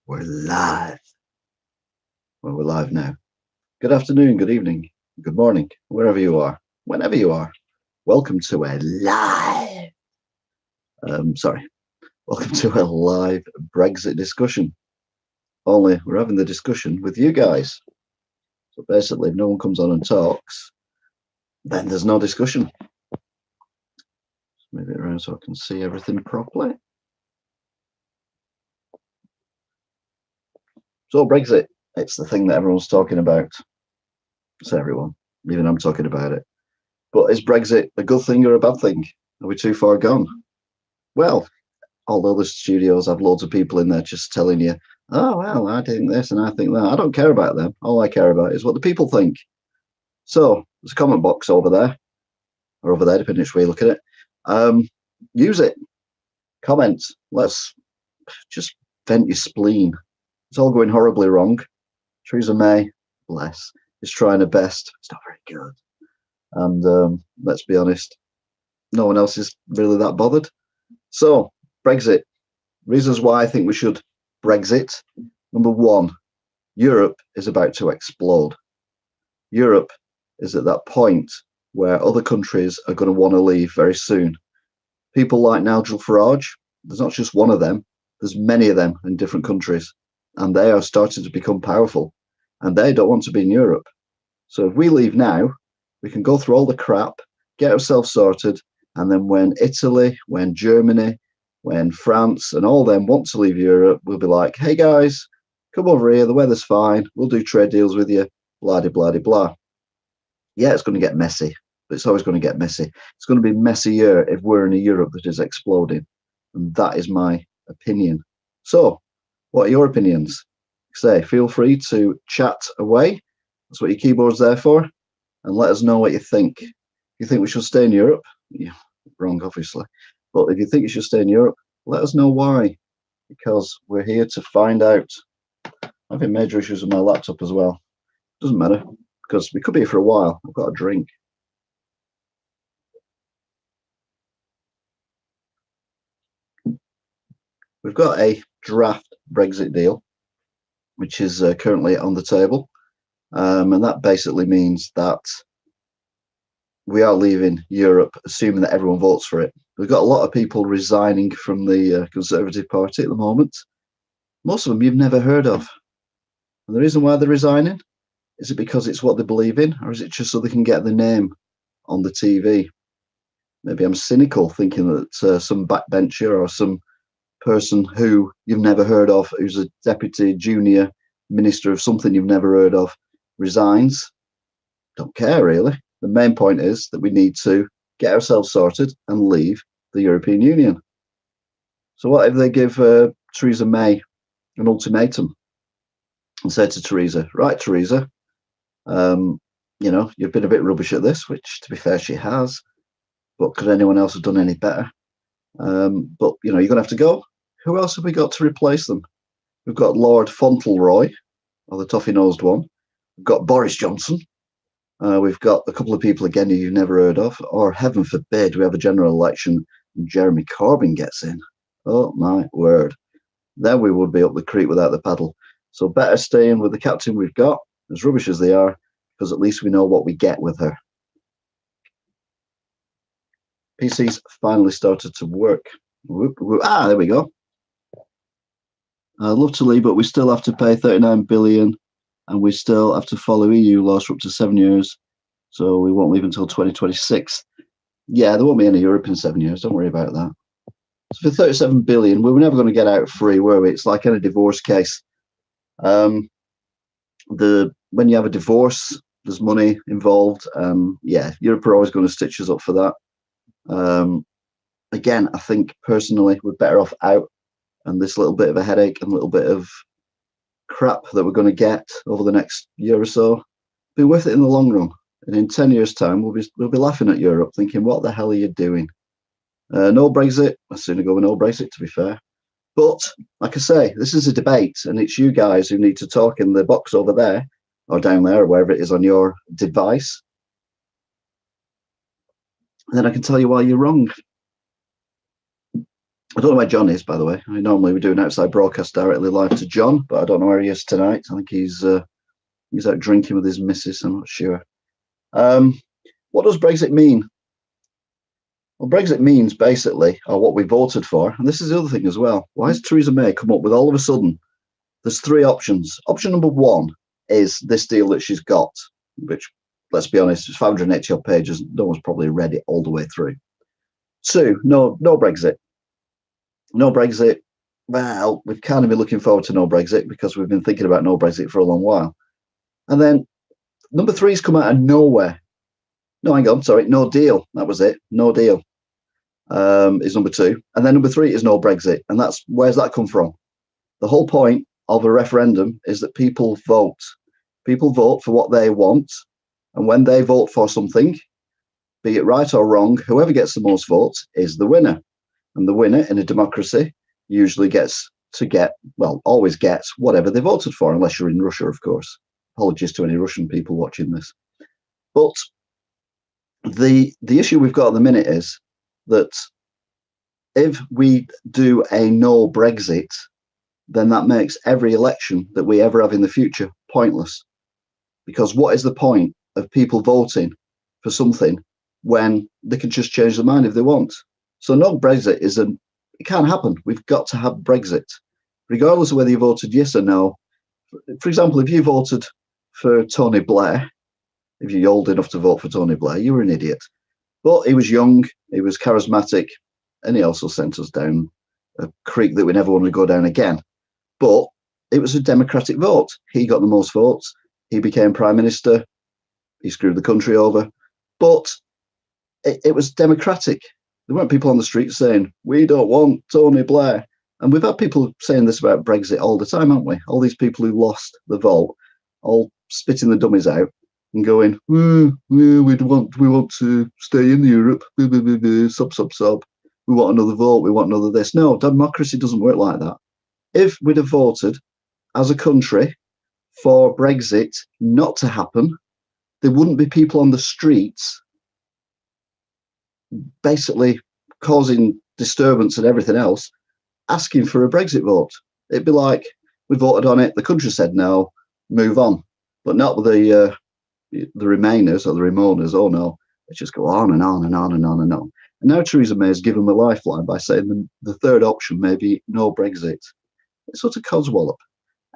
We're live. Well, we're live now. Good afternoon, good evening, good morning, wherever you are, whenever you are. Welcome to a live. Sorry. Welcome to a live Brexit discussion. Only we're having the discussion with you guys. So basically, if no one comes on and talks, then there's no discussion. Just move it around so I can see everything properly. So Brexit, it's the thing that everyone's talking about. It's everyone, even I'm talking about it. But is Brexit a good thing or a bad thing? Are we too far gone? Well, all the other studios have loads of people in there just telling you, oh, well, I think this and I think that. I don't care about them. All I care about is what the people think. So there's a comment box over there, or over there, depending which way you look at it. Use it. Comment. Let's just vent your spleen. It's all going horribly wrong. Theresa May, bless, is trying her best. It's not very good. And let's be honest, no one else is really that bothered. So, Brexit. Reasons why I think we should Brexit. Number one, Europe is about to explode. Europe is at that point where other countries are going to want to leave very soon. People like Nigel Farage, there's not just one of them, there's many of them in different countries, and they are starting to become powerful, and they don't want to be in Europe. So if we leave now, we can go through all the crap, get ourselves sorted, and then when Italy, when Germany, when France and all them want to leave Europe, we'll be like, hey guys, come over here, the weather's fine, we'll do trade deals with you, blah, de, blah, de, blah. Yeah, it's going to get messy, but it's always going to get messy. It's going to be messier if we're in a Europe that is exploding. And that is my opinion. So, what are your opinions? Say, feel free to chat away. That's what your keyboard's there for. And let us know what you think. If you think we should stay in Europe, yeah, wrong, obviously. But if you think you should stay in Europe, let us know why. Because we're here to find out. I'm having major issues with my laptop as well. Doesn't matter, because we could be here for a while. I've got a drink. We've got a draft Brexit deal, which is currently on the table. And that basically means that we are leaving Europe, assuming that everyone votes for it. We've got a lot of people resigning from the Conservative Party at the moment. Most of them you've never heard of. And the reason why they're resigning, is it because it's what they believe in, or is it just so they can get the name on the TV? Maybe I'm cynical, thinking that some backbencher or some person who you've never heard of, who's a deputy junior minister of something you've never heard of, resigns. Don't care, really. The main point is that we need to get ourselves sorted and leave the European Union. So what if they give Theresa May an ultimatum and say to Theresa, right, Theresa, you've been a bit rubbish at this, which, to be fair, she has, but could anyone else have done any better? But, you're going to have to go. Who else have we got to replace them? We've got Lord Fauntleroy, or the toffee-nosed one. We've got Boris Johnson. We've got a couple of people, again, who you've never heard of. Or, heaven forbid, we have a general election and Jeremy Corbyn gets in. Oh, my word. Then we would be up the creek without the paddle. So better staying with the captain we've got, as rubbish as they are, because at least we know what we get with her. PC's finally started to work. Whoop, whoop. Ah, there we go. I'd love to leave, but we still have to pay 39 billion, and we still have to follow EU laws for up to 7 years. So we won't leave until 2026. Yeah, there won't be any Europe in 7 years. Don't worry about that. So for 37 billion, we were never going to get out free, were we? It's like in a divorce case. When you have a divorce, there's money involved. Yeah, Europe are always going to stitch us up for that. Again, I think personally we're better off out, and this little bit of a headache and a little bit of crap that we're going to get over the next year or so be worth it in the long run. And in 10 years' time, we'll be laughing at Europe, thinking, "What the hell are you doing?" No Brexit. I'd sooner go with no Brexit, to be fair. But like I say, this is a debate, and it's you guys who need to talk in the box over there, or down there, or wherever it is on your device. And then I can tell you why you're wrong. I don't know where John is, by the way. I mean, normally we do an outside broadcast directly live to John, but I don't know where he is tonight. I think he's out drinking with his missus. I'm not sure. What does Brexit mean? Well, Brexit means basically, or what we voted for, and this is the other thing as well. Why has Theresa May come up with all of a sudden? There's three options. Option number one is this deal that she's got, which, let's be honest, it's 580 odd pages. No one's probably read it all the way through. Two, no Brexit. No Brexit. Well, we've kind of been looking forward to no Brexit because we've been thinking about no Brexit for a long while. And then number three's come out of nowhere. No, hang on, sorry, no deal. That was it. No deal is number two. And then number three is no Brexit. And where's that come from? The whole point of a referendum is that people vote. People vote for what they want. And when they vote for something, be it right or wrong, whoever gets the most votes is the winner. And the winner in a democracy usually always gets whatever they voted for, unless you're in Russia, of course. Apologies to any Russian people watching this. But the issue we've got at the minute is that if we do a no Brexit, then that makes every election that we ever have in the future pointless. Because what is the point of people voting for something when they can just change their mind if they want? So no Brexit it can't happen. We've got to have Brexit, regardless of whether you voted yes or no. For example, if you voted for Tony Blair, if you're old enough to vote for Tony Blair, you were an idiot. But he was young, he was charismatic, and he also sent us down a creek that we never want to go down again. But it was a democratic vote. He got the most votes. He became prime minister. He screwed the country over. But it was democratic. There weren't people on the street saying, we don't want Tony Blair. And we've had people saying this about Brexit all the time, haven't we? All these people who lost the vote, all spitting the dummies out and going, we want to stay in Europe, sob. We want another vote, we want another this. No, democracy doesn't work like that. If we'd have voted as a country for Brexit not to happen, there wouldn't be people on the streets basically causing disturbance and everything else, asking for a Brexit vote. It'd be like, we voted on it, the country said no, move on. But not with the Remainers or the Remoaners, oh no, they just go on and on and on and on and on. And now Theresa May has given them a lifeline by saying the third option may be no Brexit. It's sort of codswallop.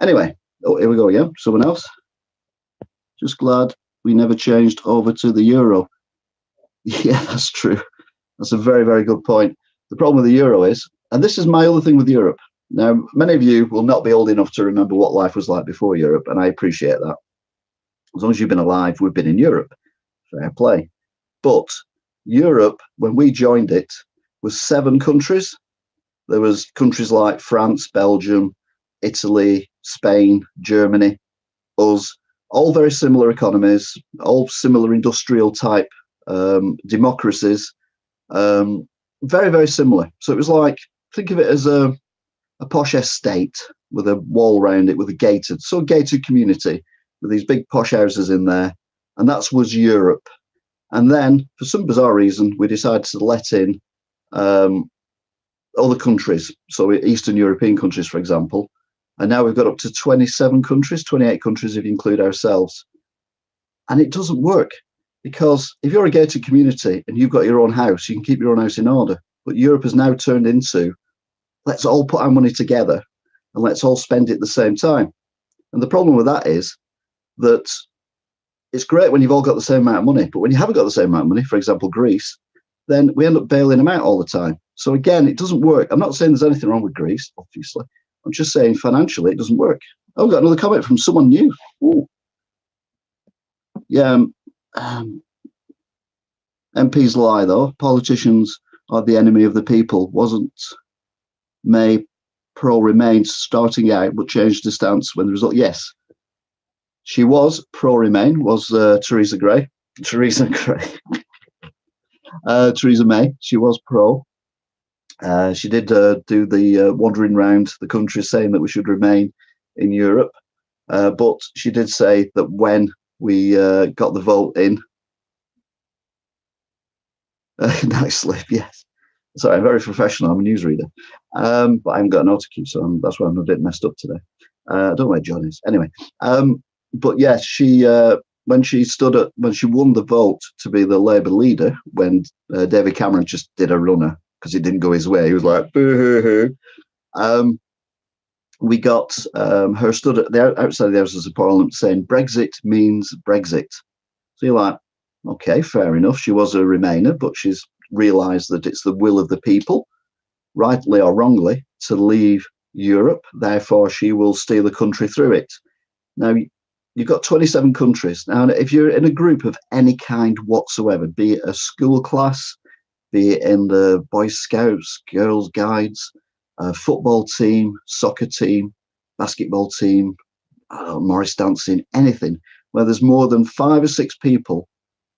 Anyway, here we go again. Someone else? Just glad we never changed over to the euro. Yeah, that's true. That's a very, very good point. The problem with the euro is, and this is my other thing with Europe. Now, many of you will not be old enough to remember what life was like before Europe, and I appreciate that. As long as you've been alive, we've been in Europe. Fair play. But Europe, when we joined it, was 7 countries. There was countries like France, Belgium, Italy, Spain, Germany, us, all very similar economies, all similar industrial type democracies, very, very similar. So it was like, think of it as a posh estate with a wall around it with a gated community with these big posh houses in there. And that was Europe. And then, for some bizarre reason, we decided to let in other countries, so Eastern European countries, for example. And now we've got up to 27 countries, 28 countries if you include ourselves. And it doesn't work. Because if you're a gated community and you've got your own house, you can keep your own house in order. But Europe has now turned into, let's all put our money together and let's all spend it at the same time. And the problem with that is that it's great when you've all got the same amount of money, but when you haven't got the same amount of money, for example, Greece, then we end up bailing them out all the time. So again, it doesn't work. I'm not saying there's anything wrong with Greece, obviously. I'm just saying financially it doesn't work. Oh, we've got another comment from someone new. Ooh. Yeah. MPs lie, though. Politicians are the enemy of the people. Wasn't May pro-Remain starting out, but changed the stance when the result? Yes, she was pro-Remain. Was Theresa May? Theresa May. She was pro. She did do the wandering around the country saying that we should remain in Europe, but she did say that when we got the vote in. Nice slip, yes. Sorry, I'm very professional. I'm a newsreader, but I haven't got an autocue, so that's why I'm a bit messed up today. I don't know where John is. Anyway, but yes, she when she won the vote to be the Labour leader, when David Cameron just did a runner because it didn't go his way, he was like, boo-hoo-hoo. We got her stood at the outside of the Houses of Parliament saying Brexit means Brexit. So you're like, okay, fair enough. She was a Remainer, but she's realised that it's the will of the people, rightly or wrongly, to leave Europe. Therefore, she will steer the country through it. Now, you've got 27 countries. Now, if you're in a group of any kind whatsoever, be it a school class, be it in the Boy Scouts, Girls Guides, a football team, soccer team, basketball team, Morris dancing, anything, where there's more than 5 or 6 people,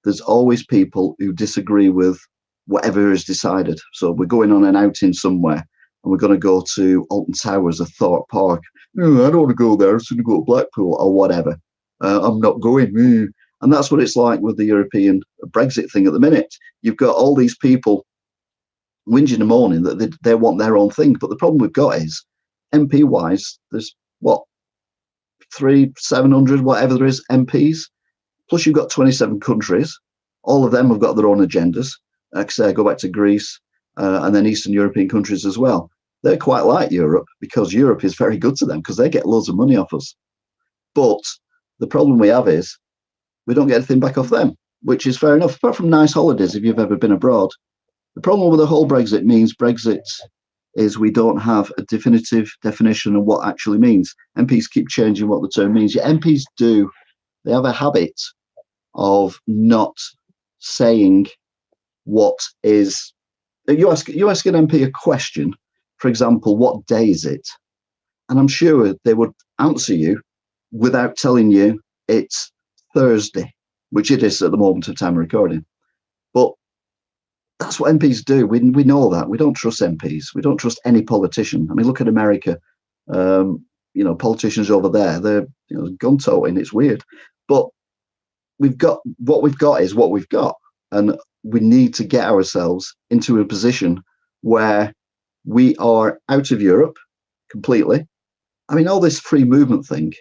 there's always people who disagree with whatever is decided. So we're going on an outing somewhere and we're going to go to Alton Towers or Thorpe Park. Oh, I don't want to go there. I'm going to go to Blackpool or whatever. I'm not going. And that's what it's like with the European Brexit thing at the minute. You've got all these people whinging and moaning that they want their own thing. But the problem we've got is, MP-wise, there's what, 700, whatever there is, MPs. Plus you've got 27 countries. All of them have got their own agendas. Like I say, I go back to Greece and then Eastern European countries as well. They're quite like Europe because Europe is very good to them because they get loads of money off us. But the problem we have is we don't get anything back off them, which is fair enough, apart from nice holidays if you've ever been abroad. The problem with the whole Brexit means Brexit is we don't have a definitive definition of what actually means. MPs keep changing what the term means. Yeah, MPs do. They have a habit of not saying what is. You ask an MP a question, for example, what day is it? And I'm sure they would answer you without telling you it's Thursday, which it is at the moment of time of recording. But that's what MPs do. We know that. We don't trust MPs. We don't trust any politician. I mean, look at America. Politicians over there, they're gun toting. It's weird. But what we've got is what we've got. And we need to get ourselves into a position where we are out of Europe completely. I mean, all this free movement thing,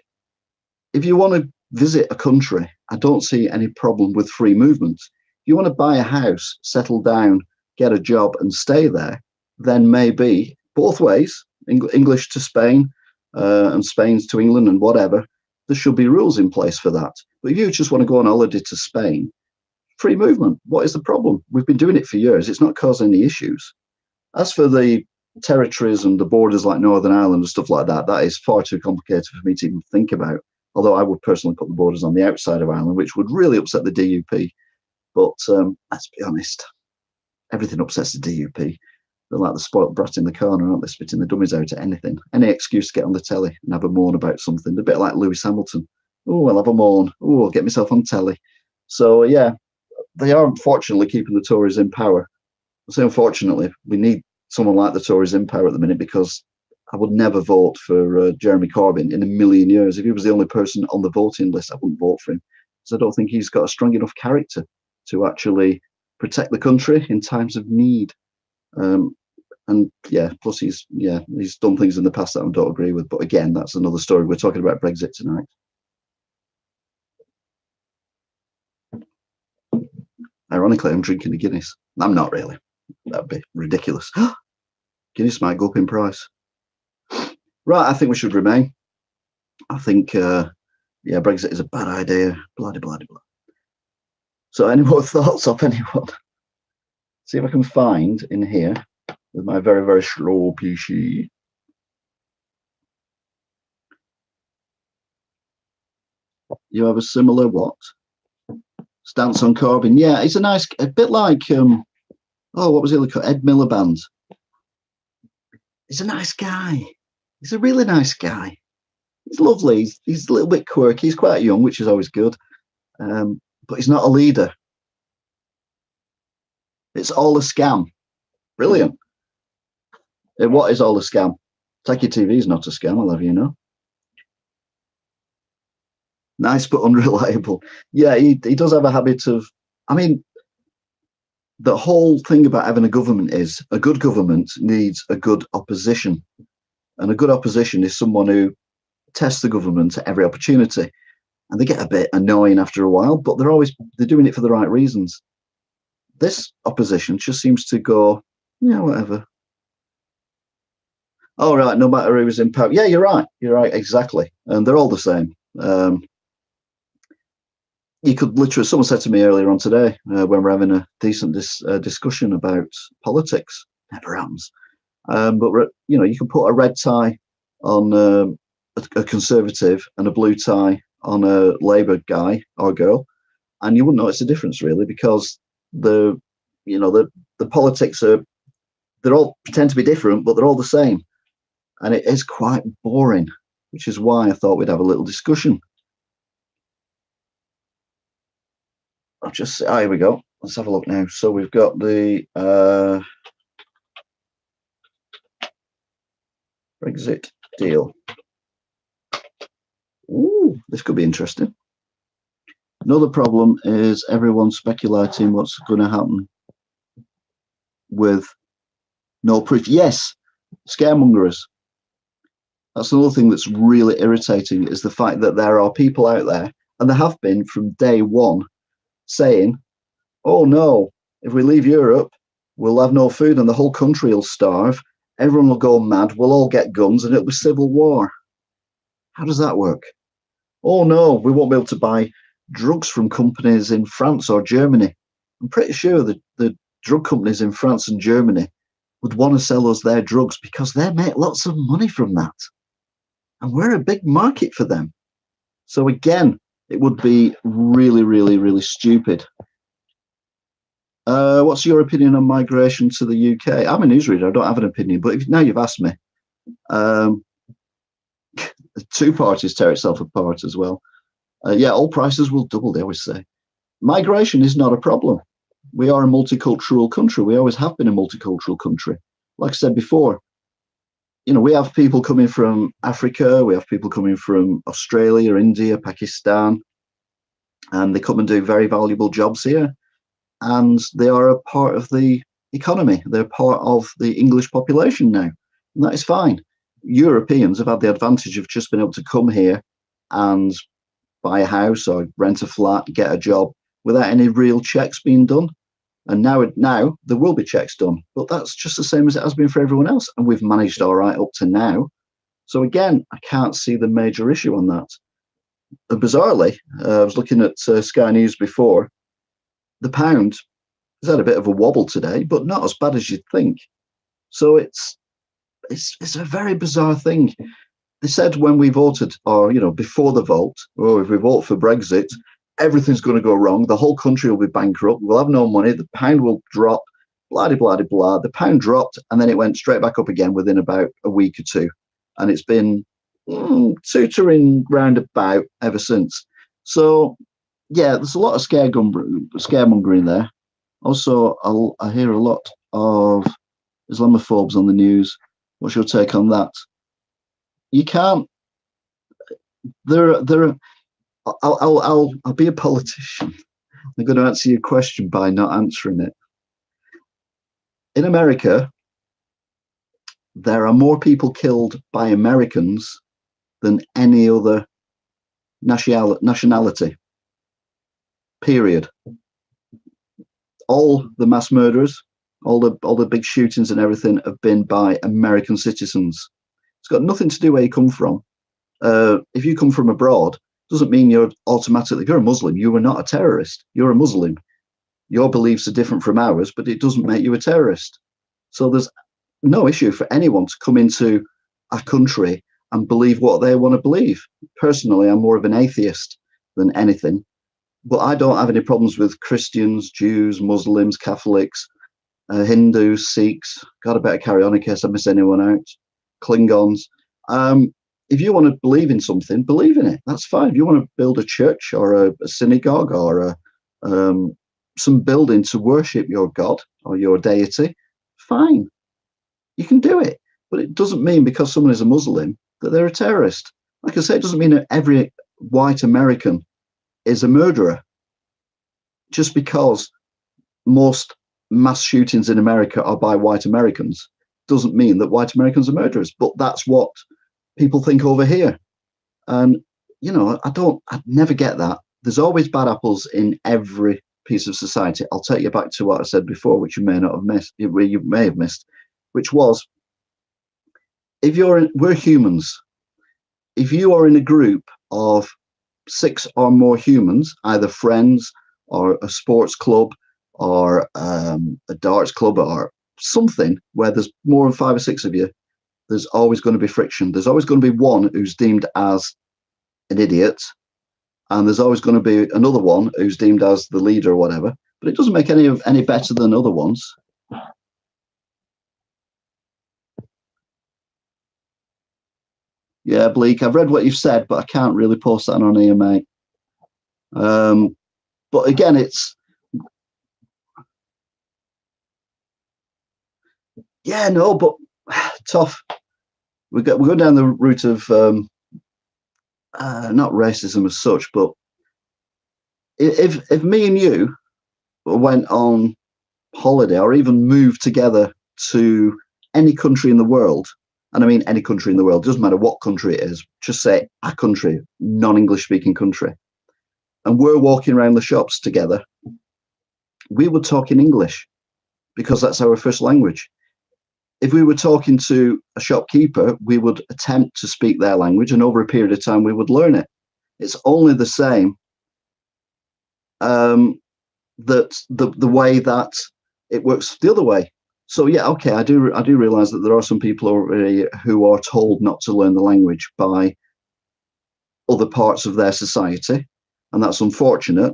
if you want to visit a country, I don't see any problem with free movement. If you want to buy a house, settle down, get a job and stay there, then maybe both ways, English to Spain and Spain's to England and whatever, there should be rules in place for that. But if you just want to go on holiday to Spain, free movement, what is the problem? We've been doing it for years. It's not causing any issues. As for the territories and the borders like Northern Ireland and stuff like that, that is far too complicated for me to even think about. Although I would personally put the borders on the outside of Ireland, which would really upset the DUP. But let's be honest, everything upsets the DUP. They're like the spoilt brat in the corner, aren't they? Spitting the dummies out at anything. Any excuse to get on the telly and have a moan about something. They're a bit like Lewis Hamilton. Oh, I'll have a moan. Oh, I'll get myself on telly. So, yeah, they are unfortunately keeping the Tories in power. I say unfortunately, we need someone like the Tories in power at the minute because I would never vote for Jeremy Corbyn in a million years. If he was the only person on the voting list, I wouldn't vote for him because I don't think he's got a strong enough character to actually protect the country in times of need. And yeah, plus he's done things in the past that I don't agree with. But again, that's another story. We're talking about Brexit tonight. Ironically, I'm drinking a Guinness. I'm not really. That'd be ridiculous. Guinness might go up in price. Right, I think we should remain. I think, Brexit is a bad idea. Blah, blah, blah, blah. So any more thoughts off anyone? See if I can find in here with my very, very slow PC. You have a similar what? Stance on Corbyn. Yeah, it's a bit like, what was it called? Ed Miliband. He's a nice guy. He's a really nice guy. He's lovely. He's a little bit quirky. He's quite young, which is always good. But he's not a leader. It's all a scam. Brilliant. What is all a scam? TTV is not a scam, I'll have you know. Nice but unreliable. Yeah, he does have a habit of, I mean, the whole thing about having a government is a good government needs a good opposition. And a good opposition is someone who tests the government at every opportunity. And they get a bit annoying after a while, but they're doing it for the right reasons. This opposition just seems to go, yeah, whatever. All right, no matter who is in power. Yeah, you're right. You're right, exactly. And they're all the same. You could literally, someone said to me earlier on today, when we're having a decent discussion about politics, never happens. But you can put a red tie on a conservative and a blue tie on a Labour guy or girl, and you wouldn't notice a difference really, because the politics they're all pretend to be different, but they're all the same, and it is quite boring, which is why I thought we'd have a little discussion. Here we go. Let's have a look now. So we've got the Brexit deal. Ooh, this could be interesting. Another problem is everyone speculating what's going to happen with no proof. Yes, scaremongers. That's another thing that's really irritating, is the fact that there are people out there, and there have been from day one, saying, oh no, if we leave Europe, we'll have no food and the whole country will starve. Everyone will go mad. We'll all get guns and it'll be civil war. How does that work? Oh no, we won't be able to buy drugs from companies in France or Germany. I'm pretty sure that the drug companies in France and Germany would want to sell us their drugs because they make lots of money from that. And we're a big market for them. So again, it would be really, really, really stupid. What's your opinion on migration to the UK? I'm a newsreader. I don't have an opinion, but now you've asked me. Two parties tear itself apart as well. Yeah, all prices will double, they always say. Migration is not a problem. We are a multicultural country. We always have been a multicultural country. Like I said before, we have people coming from Africa, we have people coming from Australia, India, Pakistan, and they come and do very valuable jobs here. And they are a part of the economy. They're part of the English population now. And that is fine. Europeans have had the advantage of just being able to come here and buy a house or rent a flat, get a job without any real checks being done. And now there will be checks done, but that's just the same as it has been for everyone else. And we've managed all right up to now. So again, I can't see the major issue on that. Bizarrely, I was looking at Sky News before. The pound has had a bit of a wobble today, but not as bad as you'd think. So it's a very bizarre thing. They said when we voted, or before the vote, if we vote for Brexit, everything's going to go wrong. The whole country will be bankrupt. We'll have no money. The pound will drop. Blah blah blah blah. The pound dropped, and then it went straight back up again within about a week or two, and it's been tutoring roundabout ever since. So yeah, there's a lot of scaremongering there. Also, I hear a lot of Islamophobes on the news. What's your take on that? You can't. I'll be a politician. I'm going to answer your question by not answering it. In America, there are more people killed by Americans than any other nationality. Period. All the mass murderers, all the big shootings and everything have been by American citizens. It's got nothing to do where you come from. If you come from abroad, doesn't mean you're automatically, if you're a Muslim, you are not a terrorist. You're a Muslim. Your beliefs are different from ours, but it doesn't make you a terrorist. So there's no issue for anyone to come into a country and believe what they want to believe. Personally, I'm more of an atheist than anything, but I don't have any problems with Christians, Jews, Muslims, Catholics, Hindus, Sikhs. God, I better carry on in case I miss anyone out. Klingons. If you want to believe in something, believe in it. That's fine. If you want to build a church or a synagogue or some building to worship your God or your deity, fine. You can do it. But it doesn't mean because someone is a Muslim that they're a terrorist. Like I say, it doesn't mean that every white American is a murderer. Just because most mass shootings in America are by white Americans doesn't mean that white Americans are murderers. But that's what people think over here. And, I never get that. There's always bad apples in every piece of society. I'll take you back to what I said before, which you may not have missed, you may have missed, which was, we're humans. If you are in a group of 6 or more humans, either friends or a sports club or a darts club or something where there's more than 5 or 6 of you, there's always going to be friction. There's always going to be one who's deemed as an idiot, and there's always going to be another one who's deemed as the leader or whatever. But it doesn't make any better than other ones. Yeah, Bleak, I've read what you've said, but I can't really post that on here, mate. But again, it's no, but tough. We're going down the route of not racism as such, but if me and you went on holiday or even moved together to any country in the world, and I mean any country in the world, doesn't matter what country it is, just say a country, non-English speaking country, and we're walking around the shops together, we would talk in English because that's our first language. If we were talking to a shopkeeper, we would attempt to speak their language, and over a period of time, we would learn it. It's only the same that the way that it works the other way. So yeah, okay, I do realise that there are some people who are told not to learn the language by other parts of their society, and that's unfortunate.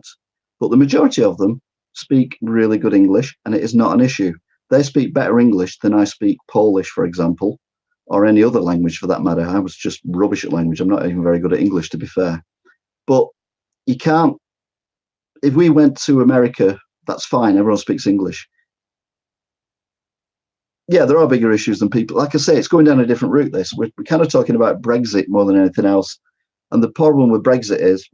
But the majority of them speak really good English, and it is not an issue. They speak better English than I speak Polish, for example, or any other language for that matter. I was just rubbish at language. I'm not even very good at English, to be fair. But you can't. If we went to America, that's fine. Everyone speaks English. Yeah, there are bigger issues than people. Like I say, it's going down a different route. We're kind of talking about Brexit more than anything else. And the problem with Brexit is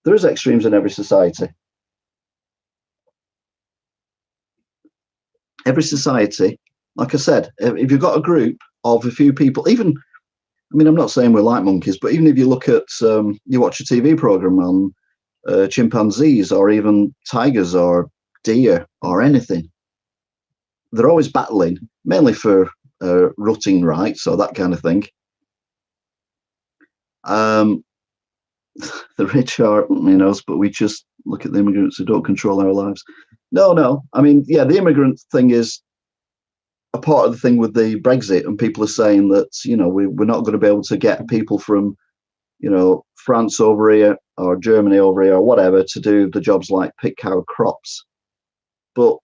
there is extremes in every society. Every society, like I said, if you've got a group of a few people, even, I mean, I'm not saying we're like monkeys, but even if you look at, you watch a TV program on chimpanzees or even tigers or deer or anything, they're always battling, mainly for rutting rights or that kind of thing. The rich are, but we just look at the immigrants who don't control our lives. No. I mean, yeah, the immigrant thing is a part of the thing with the Brexit, and people are saying that, we're not going to be able to get people from, France over here or Germany over here or whatever to do the jobs like pick our crops. But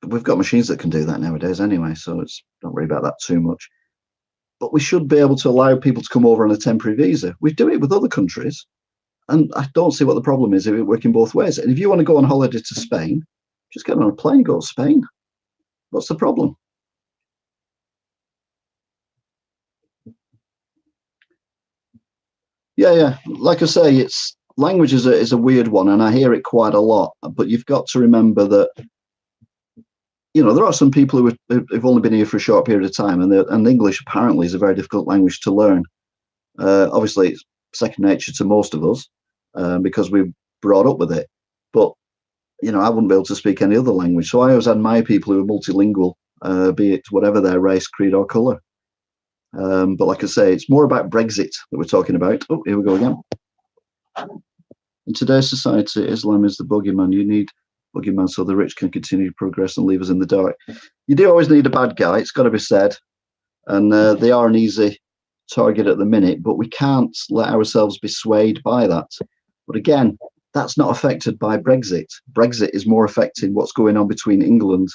we've got machines that can do that nowadays anyway, so it's don't worry about that too much. But we should be able to allow people to come over on a temporary visa. We do it with other countries, and I don't see what the problem is if it's working both ways. And if you want to go on holiday to Spain, just get on a plane, go to Spain. What's the problem? Yeah. Like I say, it's language is a weird one, and I hear it quite a lot. But you've got to remember that there are some people who've only been here for a short period of time, and English apparently is a very difficult language to learn. Obviously, it's second nature to most of us because we're brought up with it. But I wouldn't be able to speak any other language. So I always admire people who are multilingual, be it whatever their race, creed, or colour. But like I say, it's more about Brexit that we're talking about. Oh, here we go again. In today's society, Islam is the boogeyman. You need boogeyman so the rich can continue to progress and leave us in the dark. You do always need a bad guy, it's got to be said. And they are an easy target at the minute, but we can't let ourselves be swayed by that. But again, that's not affected by Brexit. Brexit is more affecting what's going on between England,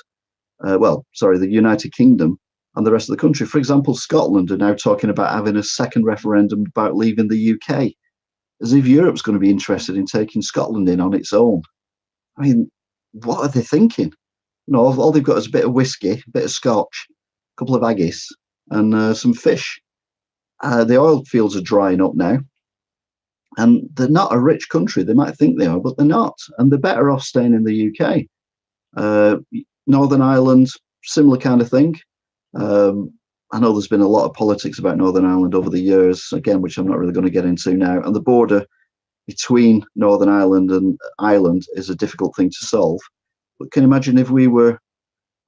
the United Kingdom and the rest of the country. For example, Scotland are now talking about having a second referendum about leaving the UK, as if Europe's going to be interested in taking Scotland in on its own. I mean, what are they thinking? All they've got is a bit of whiskey, a bit of scotch, a couple of haggis, and some fish. The oil fields are drying up now. And they're not a rich country. They might think they are, but they're not. And they're better off staying in the UK. Northern Ireland, similar kind of thing. I know there's been a lot of politics about Northern Ireland over the years, again, which I'm not really going to get into now. And the border between Northern Ireland and Ireland is a difficult thing to solve. But can you imagine if we were,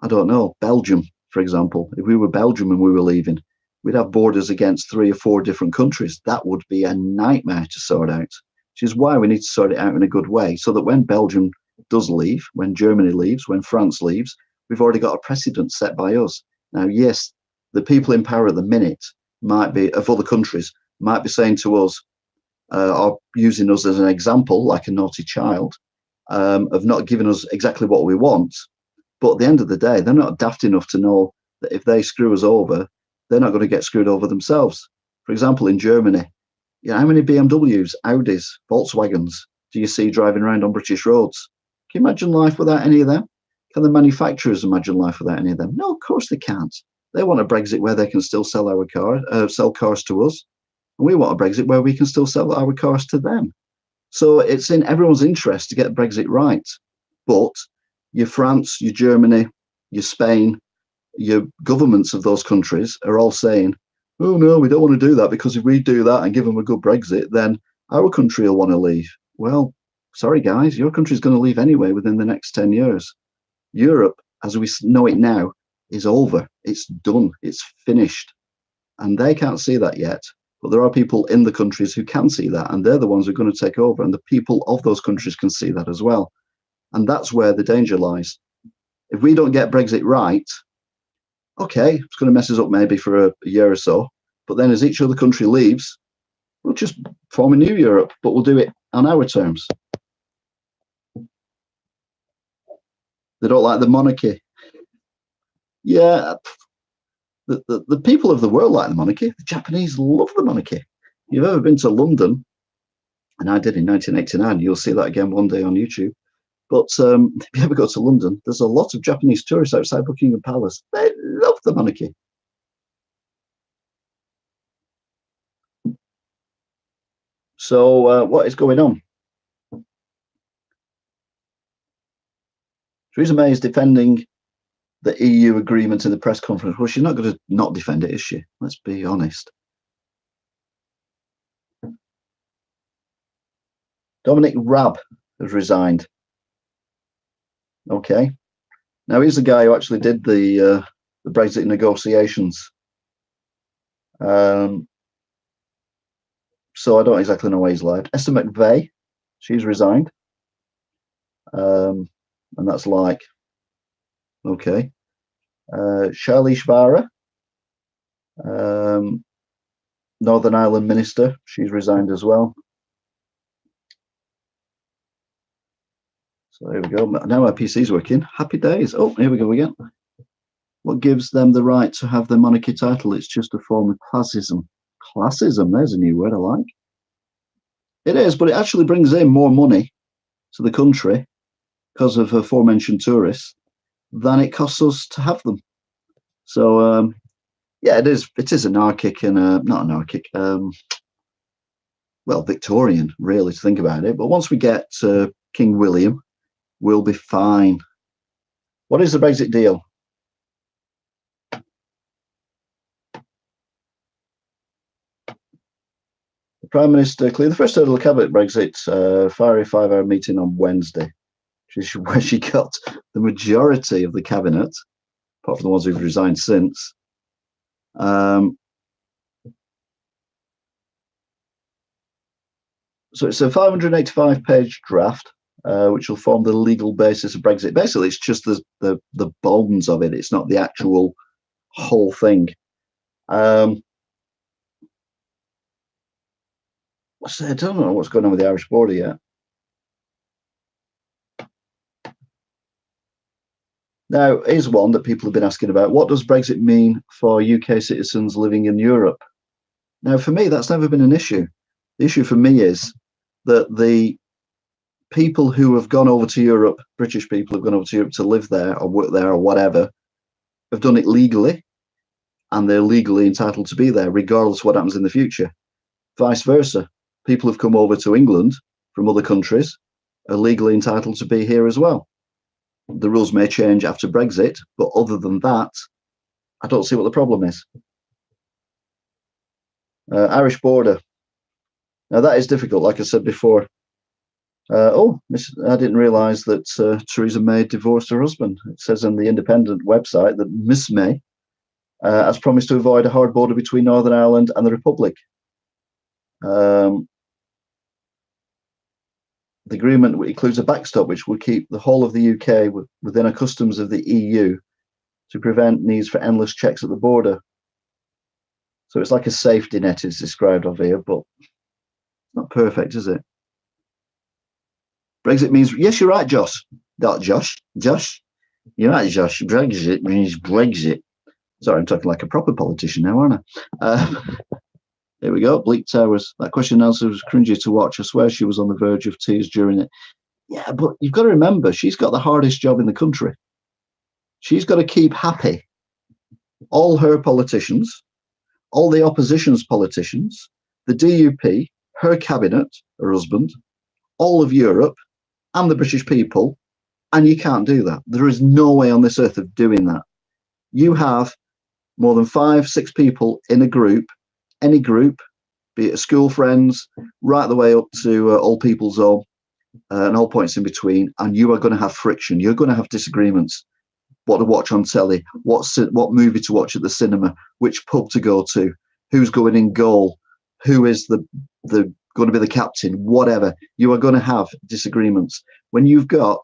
I don't know, Belgium, for example, if we were Belgium and we were leaving, we'd have borders against 3 or 4 different countries. That would be a nightmare to sort out, which is why we need to sort it out in a good way so that when Belgium does leave, when Germany leaves, when France leaves, we've already got a precedent set by us. Now, yes, the people in power at the minute might be, of other countries, might be saying to us, or using us as an example, like a naughty child, of not giving us exactly what we want. But at the end of the day, they're not daft enough to know that if they screw us over, they're not going to get screwed over themselves. For example, in Germany, you know, how many BMWs, Audis, Volkswagens do you see driving around on British roads? Can you imagine life without any of them? Can the manufacturers imagine life without any of them? No, of course they can't. They want a Brexit where they can still sell sell cars to us, and we want a Brexit where we can still sell our cars to them. So it's in everyone's interest to get Brexit right. But your France, your Germany, your Spain, your governments of those countries are all saying, oh no, we don't want to do that, because if we do that and give them a good Brexit, then our country will want to leave. Well, sorry guys, your country's going to leave anyway within the next 10 years. Europe, as we know it now, is over. It's done. It's finished. And they can't see that yet. But there are people in the countries who can see that, and they're the ones who are going to take over. And the people of those countries can see that as well. And that's where the danger lies. If we don't get Brexit right, okay, it's going to mess us up maybe for a year or so. But then as each other country leaves, we'll just form a new Europe, but we'll do it on our terms. They don't like the monarchy. Yeah, the people of the world like the monarchy. The Japanese love the monarchy. If you've ever been to London, and I did in 1989, you'll see that again one day on YouTube. But if you ever go to London, there's a lot of Japanese tourists outside Buckingham Palace. They love the monarchy. So what is going on? Theresa May is defending the EU agreement in the press conference. Well, she's not going to not defend it, is she? Let's be honest. Dominic Raab has resigned. Okay. Now he's the guy who actually did the Brexit negotiations. So I don't exactly know why he's left. Esther McVeigh, she's resigned. And that's like, okay. Shailesh Vara, Northern Ireland Minister, she's resigned as well. So here we go. Now our PC's working. Happy days. Oh, here we go again. What gives them the right to have the monarchy title? It's just a form of classism. Classism, there's a new word I like. It is, but it actually brings in more money to the country because of aforementioned tourists than it costs us to have them. So yeah, it is anarchic and not anarchic, well, Victorian, really, to think about it. But once we get King William, we'll be fine. What is the Brexit deal? The Prime Minister cleared the first hurdle of cabinet Brexit, fiery 5-hour meeting on Wednesday, which is where she got the majority of the cabinet, apart from the ones who've resigned since. So it's a 585-page draft, which will form the legal basis of Brexit. Basically, it's just the bones of it. It's not the actual whole thing. I don't know what's going on with the Irish border yet. Now, here's one that people have been asking about. What does Brexit mean for UK citizens living in Europe? Now, for me, that's never been an issue. The issue for me is that the people who have gone over to Europe, British people who've gone over to Europe to live there or work there or whatever, have done it legally, and they're legally entitled to be there, regardless of what happens in the future. Vice versa. people who've come over to England from other countries are legally entitled to be here as well. The rules may change after Brexit, but other than that, I don't see what the problem is. Irish border. Now that is difficult, like I said before. I didn't realise that Theresa May divorced her husband. It says on the Independent website that Miss May has promised to avoid a hard border between Northern Ireland and the Republic. The agreement includes a backstop which will keep the whole of the UK within a customs of the EU to prevent needs for endless checks at the border. So it's like a safety net is described of here, but not perfect, is it? Brexit means, yes, you're right, Josh. Not Josh. Josh. You're right, Josh. Brexit means Brexit. Sorry, I'm talking like a proper politician now, aren't I? Here we go. Bleak Towers. That question and answer was cringy to watch. I swear she was on the verge of tears during it. Yeah, but you've got to remember, she's got the hardest job in the country. She's got to keep happy all her politicians, all the opposition's politicians, the DUP, her cabinet, her husband, all of Europe, and the British people, and you can't do that. There is no way on this earth of doing that. You have more than 5, 6 people in a group, any group, be it school friends, right the way up to old people's home, and all points in between, and you are going to have friction. You're going to have disagreements. What to watch on telly, what movie to watch at the cinema, which pub to go to, who's going in goal, who is the going to be the captain, whatever. You are going to have disagreements. When you've got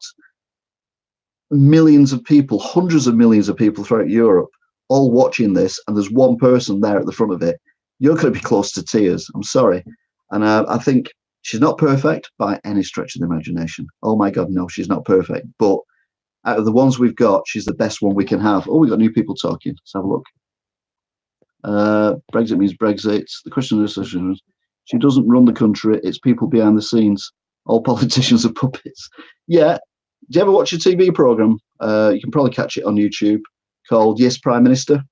millions of people, hundreds of millions of people throughout Europe, all watching this, and there's one person there at the front of it, you're going to be close to tears. I'm sorry. And I think she's not perfect by any stretch of the imagination. Oh my God, no, she's not perfect. But out of the ones we've got, she's the best one we can have. Oh, we've got new people talking. Let's have a look. Brexit means Brexit. The question is, she doesn't run the country. It's people behind the scenes. All politicians are puppets. Yeah. Do you ever watch a TV program? You can probably catch it on YouTube, called Yes, Prime Minister,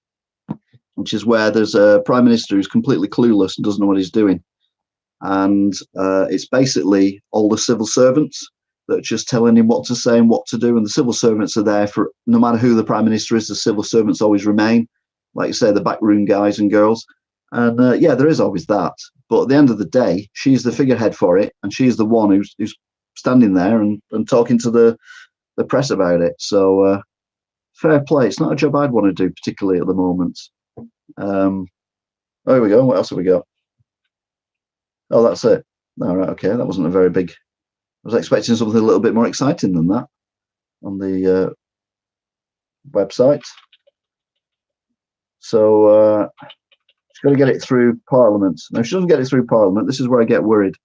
which is where there's a prime minister who's completely clueless and doesn't know what he's doing. And it's basically all the civil servants that are just telling him what to say and what to do. And the civil servants are there for, no matter who the prime minister is, the civil servants always remain, like you say, the backroom guys and girls. And yeah, there is always that. But at the end of the day, she's the figurehead for it. And she's the one who's standing there and talking to the press about it. So fair play. It's not a job I'd want to do, particularly at the moment. Oh, here we go. What else have we got? Oh, that's it. All right, okay. That wasn't a very big... I was expecting something a little bit more exciting than that on the website. So she's got to get it through Parliament. Now, if she doesn't get it through Parliament, this is where I get worried.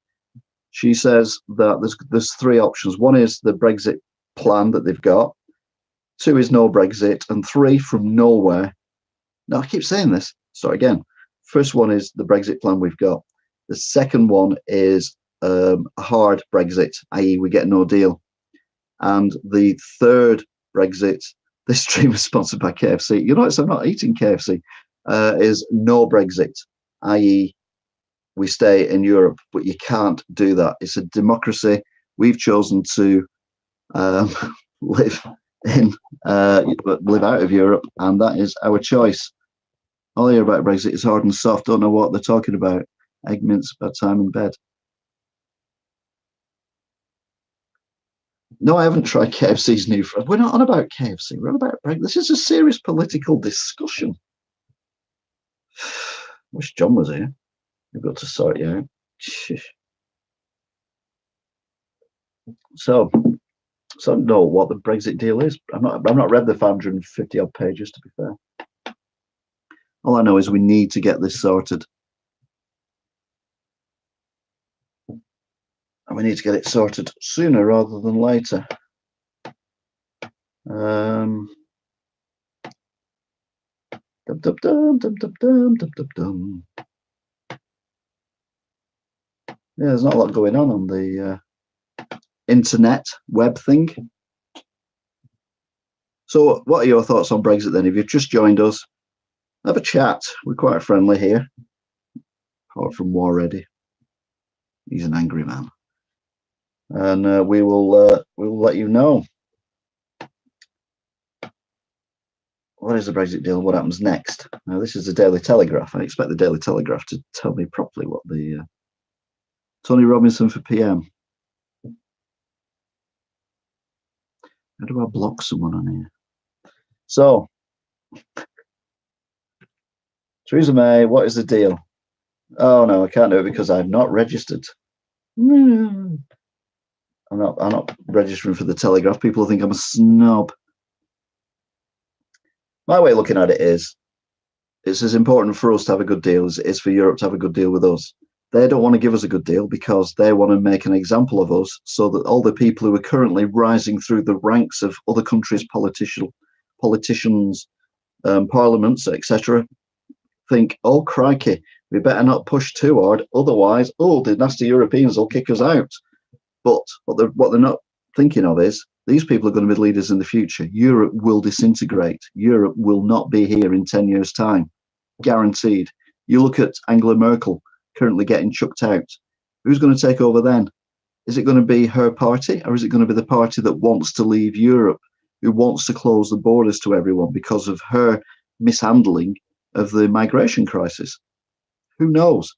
She says that there's 3 options. 1 is the Brexit plan that they've got. 2 is no Brexit. And 3, from nowhere. Now, I keep saying this. Start again. First one is the Brexit plan we've got. The second one is a hard Brexit, i.e. we get no deal. And the third Brexit, this stream is sponsored by KFC. You notice I'm not eating KFC, is no Brexit, i.e. we stay in Europe, but you can't do that. It's a democracy. We've chosen to live out of Europe, and that is our choice. All I hear about Brexit is hard and soft. Don't know what they're talking about. Egg mince, bad time in bed. No, I haven't tried KFC's new. We're not on about KFC. We're on about Brexit. This is a serious political discussion. Wish John was here. We've got to sort you out. So I don't know what the Brexit deal is. I've not read the 550 odd pages, to be fair. All I know is we need to get this sorted. And we need to get it sorted sooner rather than later. Yeah, there's not a lot going on the internet web thing. So what are your thoughts on Brexit then? If you've just joined us, have a chat. We're quite friendly here, apart from war ready. He's an angry man, and we will let you know. What is the Brexit deal? What happens next? Now, this is the Daily Telegraph. I expect the Daily Telegraph to tell me properly what the Tony Robinson for PM. How do I block someone on here? So, Theresa May, what is the deal? Oh no, I can't do it because I'm not registered. I'm not registering for the Telegraph. People think I'm a snob. My way of looking at it is, it's as important for us to have a good deal as it is for Europe to have a good deal with us. They don't want to give us a good deal because they want to make an example of us so that all the people who are currently rising through the ranks of other countries' politicians, parliaments, etc., think, oh, crikey, we better not push too hard. Otherwise, oh, the nasty Europeans will kick us out. But what they're not thinking of is these people are going to be leaders in the future. Europe will disintegrate. Europe will not be here in 10 years' time. Guaranteed. You look at Angela Merkel currently getting chucked out. Who's going to take over then? Is it going to be her party, or is it going to be the party that wants to leave Europe, who wants to close the borders to everyone because of her mishandling of the migration crisis? Who knows?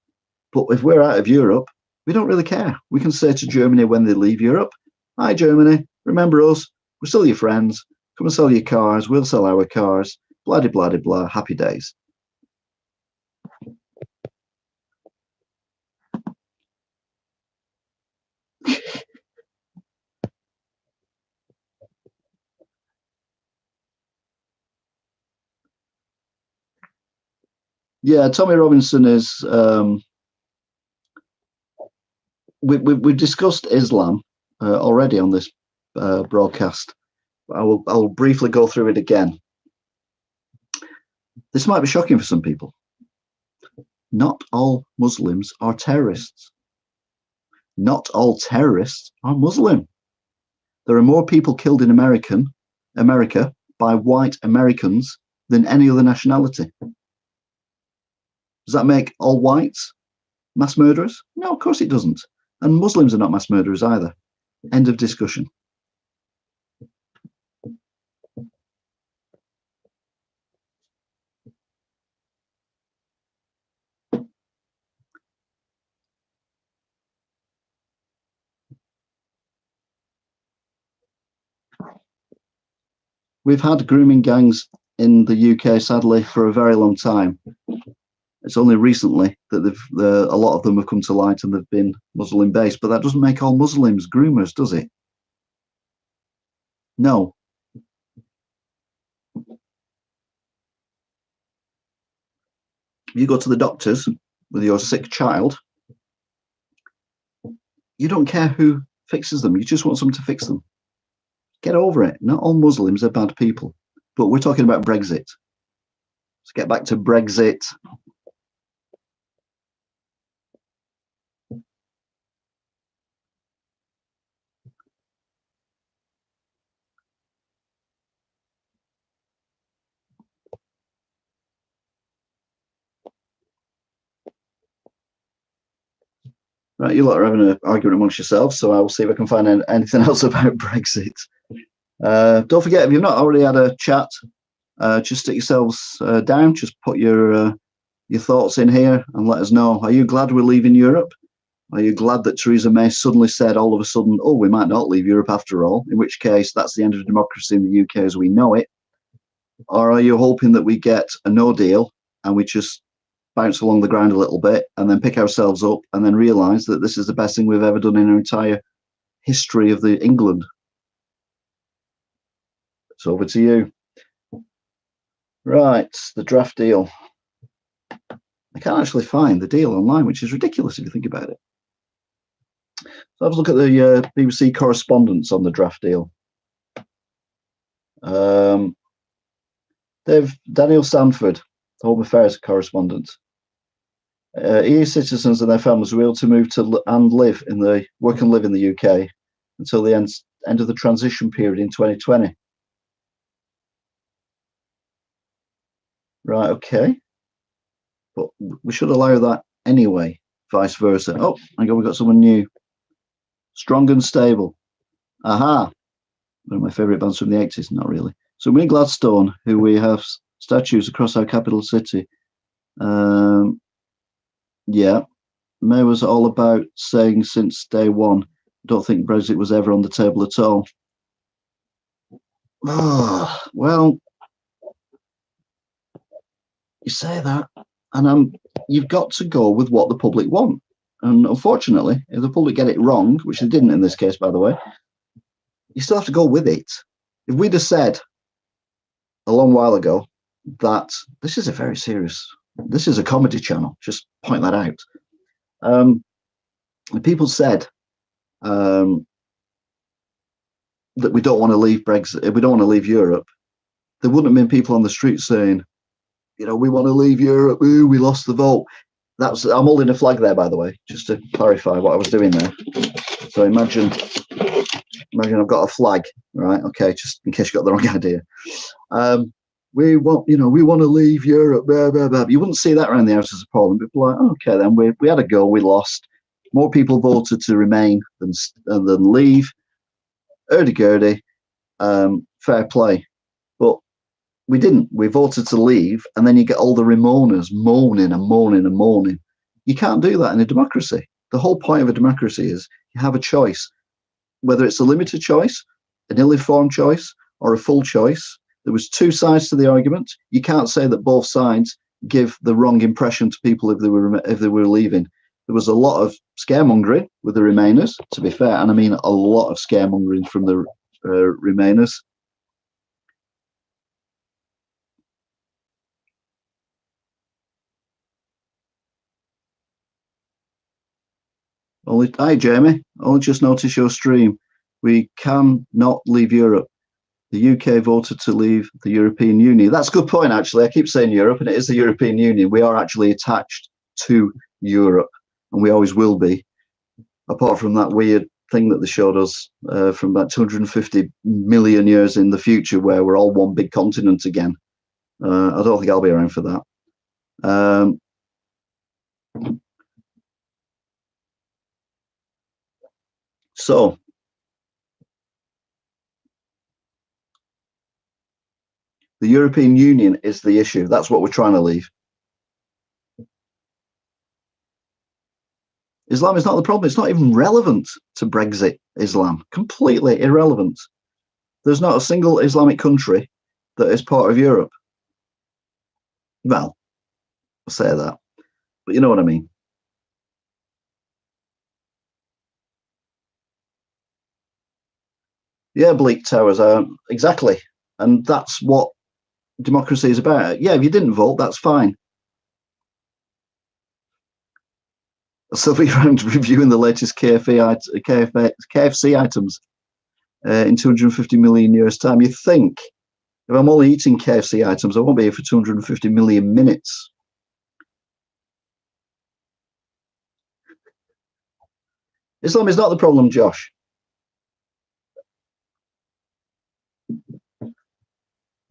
But if we're out of Europe, we don't really care. We can say to Germany when they leave Europe, hi, Germany, remember us? We're still your friends. Come and sell your cars. We'll sell our cars. Blah, blah, blah, blah. Happy days. Yeah, Tommy Robinson is. We've discussed Islam already on this broadcast. I'll briefly go through it again. This might be shocking for some people. Not all Muslims are terrorists. Not all terrorists are Muslim. There are more people killed in America by white Americans than any other nationality. Does that make all whites mass murderers? No, of course it doesn't. And Muslims are not mass murderers either. End of discussion. We've had grooming gangs in the UK, sadly, for a very long time. It's only recently that a lot of them have come to light and they've been Muslim-based, but that doesn't make all Muslims groomers, does it? No. You go to the doctors with your sick child, you don't care who fixes them. You just want someone to fix them. Get over it. Not all Muslims are bad people. But we're talking about Brexit. Let's get back to Brexit. Right, you lot are having an argument amongst yourselves, so I will see if I can find anything else about Brexit. Don't forget, if you've not already had a chat, just stick yourselves down. Just put your thoughts in here and let us know. Are you glad we're leaving Europe? Are you glad that Theresa May suddenly said all of a sudden, oh, we might not leave Europe after all, in which case that's the end of democracy in the UK as we know it? Or are you hoping that we get a no deal and we just bounce along the ground a little bit and then pick ourselves up and then realise that this is the best thing we've ever done in our entire history of the England? It's over to you. Right, the draft deal. I can't actually find the deal online, which is ridiculous if you think about it. So have a look at the BBC correspondence on the draft deal. Daniel Sanford, Home Affairs correspondent. EU citizens and their families will be able to move to and live in the work and live in the UK until the end of the transition period in 2020. Right, okay. But we should allow that anyway vice versa. Oh, hang on, we've got someone new. Strong and Stable. Aha. One of my favourite bands from the 80s. Not really. So we're in Gladstone, who we have statues across our capital city. Yeah. May was all about saying since day one, don't think Brexit was ever on the table at all. Oh, well, you say that, and you've got to go with what the public want. And unfortunately, if the public get it wrong, which they didn't in this case, by the way, you still have to go with it. If we'd have said a long while ago that this is a comedy channel, just point that out. People said that we don't want to leave Brexit, we don't want to leave Europe. There wouldn't have been people on the street saying, we want to leave Europe. Ooh, we lost the vote. I'm holding a flag there, by the way, just to clarify what I was doing there. So imagine I've got a flag, right? Okay, just in case you got the wrong idea. We want to leave Europe. Blah, blah, blah. You wouldn't see that around the Houses of Parliament. People are like, okay, then we had a go, we lost. More people voted to remain than leave. Hurdy-gurdy, fair play. But we didn't. We voted to leave, and then you get all the Ramoners moaning and moaning and moaning. You can't do that in a democracy. The whole point of a democracy is you have a choice, whether it's a limited choice, an ill-informed choice, or a full choice. There was two sides to the argument. You can't say that both sides give the wrong impression to people if they were leaving. There was a lot of scaremongering with the Remainers, to be fair, and I mean a lot of scaremongering from the Remainers. Hi, Jamie. Only just noticed your stream. We can not leave Europe. The UK voted to leave the European Union. That's a good point, actually. I keep saying Europe, and it is the European Union. We are actually attached to Europe, and we always will be. Apart from that weird thing that they showed us from about 250 million years in the future, where we're all one big continent again. I don't think I'll be around for that. So, the European Union is the issue. That's what we're trying to leave. Islam is not the problem. It's not even relevant to Brexit, Islam. Completely irrelevant. There's not a single Islamic country that is part of Europe. Well, I'll say that, but you know what I mean. Yeah, bleak towers are exactly, and that's what democracy is about. Yeah, if you didn't vote, that's fine. So be around reviewing the latest KFC items in 250 million years' time. You think if I'm only eating KFC items, I won't be here for 250 million minutes. Islam is not the problem, Josh.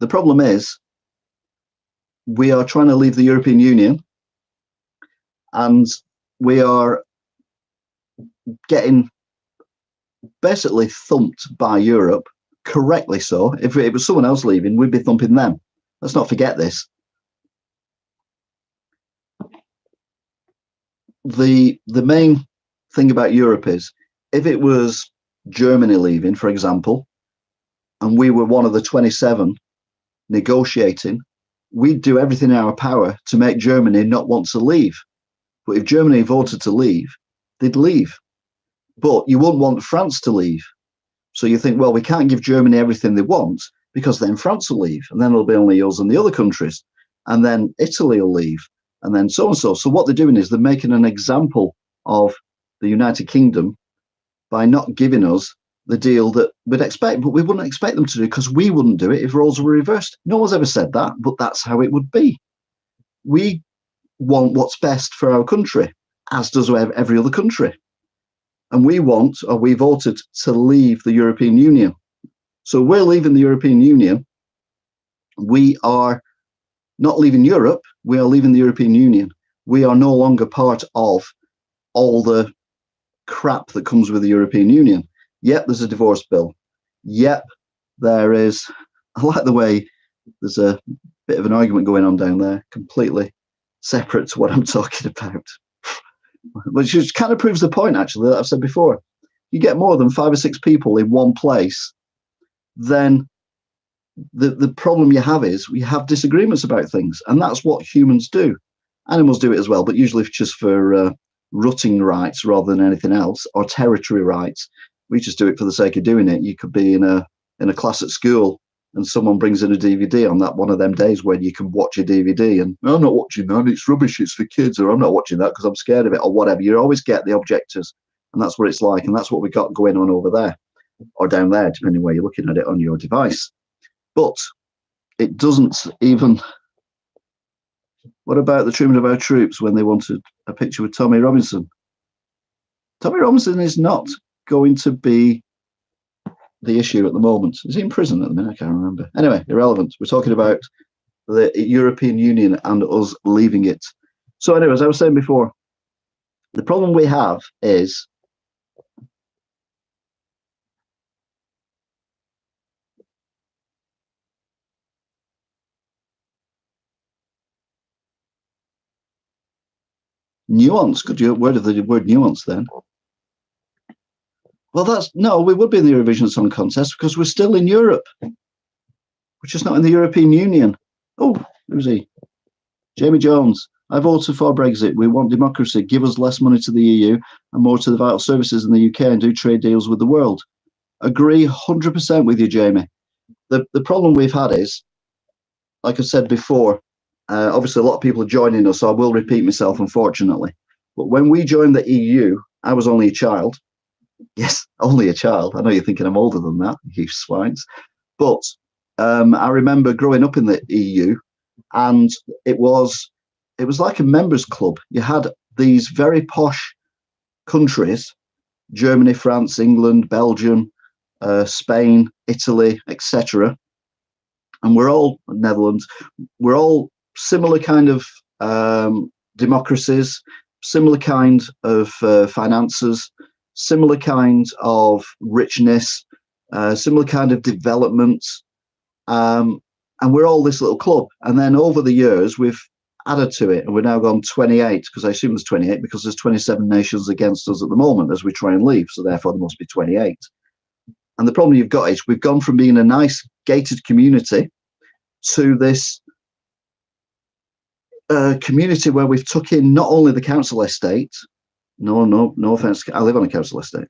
The problem is we are trying to leave the European Union, and we are getting basically thumped by Europe, correctly so. If it was someone else leaving, we'd be thumping them. Let's not forget this. The main thing about Europe is if it was Germany leaving, for example, and we were one of the 27 negotiating, we'd do everything in our power to make Germany not want to leave. But if Germany voted to leave, they'd leave. But you wouldn't want France to leave. So you think, well, we can't give Germany everything they want because then France will leave, and then it'll be only us and the other countries. And then Italy will leave, and then so and so. So what they're doing is they're making an example of the United Kingdom by not giving us the deal that we'd expect, but we wouldn't expect them to do because we wouldn't do it if roles were reversed. No one's ever said that, but that's how it would be. We want what's best for our country, as does every other country. And we voted to leave the European Union. So we're leaving the European Union. We are not leaving Europe. We are leaving the European Union. We are no longer part of all the crap that comes with the European Union. Yep, there's a divorce bill. Yep, there is. I like the way there's a bit of an argument going on down there, completely separate to what I'm talking about. Which just kind of proves the point, actually, that I've said before. You get more than 5 or 6 people in one place, then the problem you have is we have disagreements about things, and that's what humans do. Animals do it as well, but usually just for rutting rights rather than anything else, or territory rights. We just do it for the sake of doing it. You could be in a class at school and someone brings in a DVD on that one of them days when you can watch a DVD and I'm not watching that, it's rubbish, it's for kids, or I'm not watching that because I'm scared of it, or whatever. You always get the objectors, and that's what it's like, and that's what we got going on over there or down there, depending where you're looking at it on your device. But it doesn't even. What about the treatment of our troops when they wanted a picture with Tommy Robinson? Tommy Robinson is not going to be the issue at the moment. Is he in prison at the minute? I can't remember. Anyway, irrelevant. We're talking about the European Union and us leaving it. So anyway, as I was saying before, the problem we have is nuance. Could you word of the word nuance then? Well, we would be in the Eurovision Song Contest because we're still in Europe. We're just not in the European Union. Oh, who's he? Jamie Jones. I voted for Brexit. We want democracy. Give us less money to the EU and more to the vital services in the UK and do trade deals with the world. Agree 100% with you, Jamie. The problem we've had is, like I said before, obviously a lot of people are joining us, so I will repeat myself, unfortunately. But when we joined the EU, I was only a child. Yes, only a child. I know you're thinking I'm older than that, you swines. But I remember growing up in the EU, and it was like a members club. You had these very posh countries, Germany, France, England, Belgium, Spain, Italy, etc. And we're all Netherlands. We're all similar kind of democracies, similar kind of finances, similar kind of richness, similar kind of development. And we're all this little club. And then over the years, we've added to it, and we're now gone 28, because I assume there's 28 because there's 27 nations against us at the moment as we try and leave. So therefore, there must be 28. And the problem you've got is we've gone from being a nice gated community to this community where we've took in not only the council estate. No offense. I live on a council estate.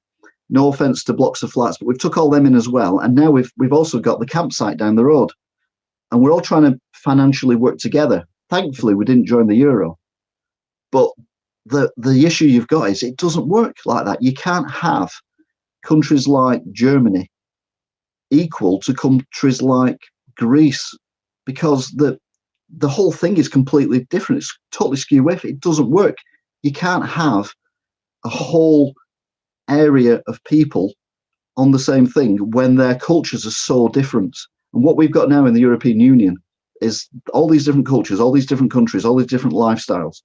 No offense to blocks of flats, but we've took all them in as well. And now we've also got the campsite down the road, and we're all trying to financially work together. Thankfully, we didn't join the euro, but the issue you've got is it doesn't work like that. You can't have countries like Germany equal to countries like Greece, because the whole thing is completely different. It's totally skew with. It doesn't work. You can't have a whole area of people on the same thing when their cultures are so different. And what we've got now in the European Union is all these different cultures, all these different countries, all these different lifestyles,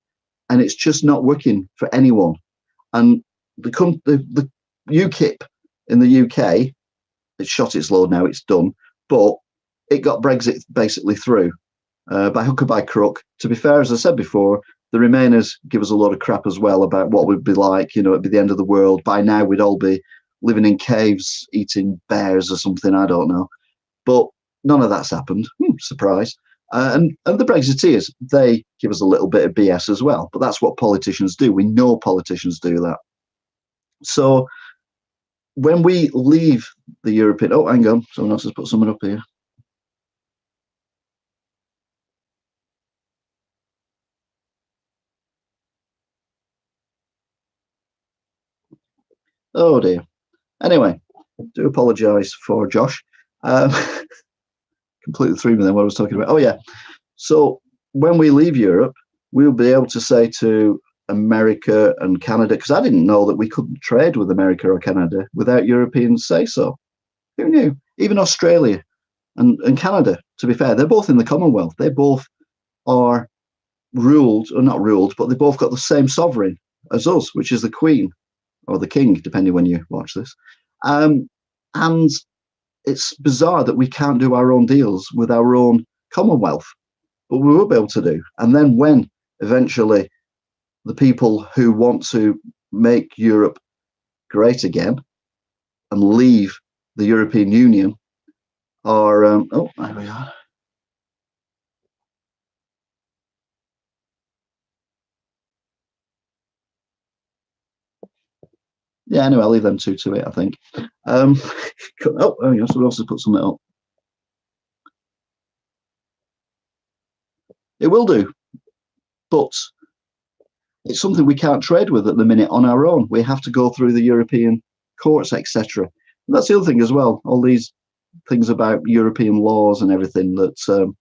and it's just not working for anyone. And the UKIP in the UK, it's shot its load now, it's done, but it got Brexit basically through by hook or by crook. To be fair, as I said before, the Remainers give us a lot of crap as well about what we'd be like, it'd be the end of the world. By now, we'd all be living in caves, eating bears or something, I don't know. But none of that's happened. Surprise. And the Brexiteers, they give us a little bit of BS as well. But that's what politicians do. We know politicians do that. So when we leave the European... Oh, hang on. Someone else has put someone up here. Oh, dear. Anyway, do apologise for Josh. Completely threw me then what I was talking about. Oh, yeah. So when we leave Europe, we'll be able to say to America and Canada, because I didn't know that we couldn't trade with America or Canada without Europeans say so. Who knew? Even Australia and Canada, to be fair, they're both in the Commonwealth. They both are ruled, or not ruled, but they both got the same sovereign. as us, which is the Queen or the King, depending when you watch this. And it's bizarre that we can't do our own deals with our own Commonwealth, but we will be able to do. And then when eventually the people who want to make Europe great again and leave the European Union are, oh, there we are. Yeah, anyway, I'll leave them two to it, I think. Oh, yeah, someone else has put something up. It will do, but it's something we can't trade with at the minute on our own. We have to go through the European courts, etc. That's the other thing as well. All these things about European laws and everything that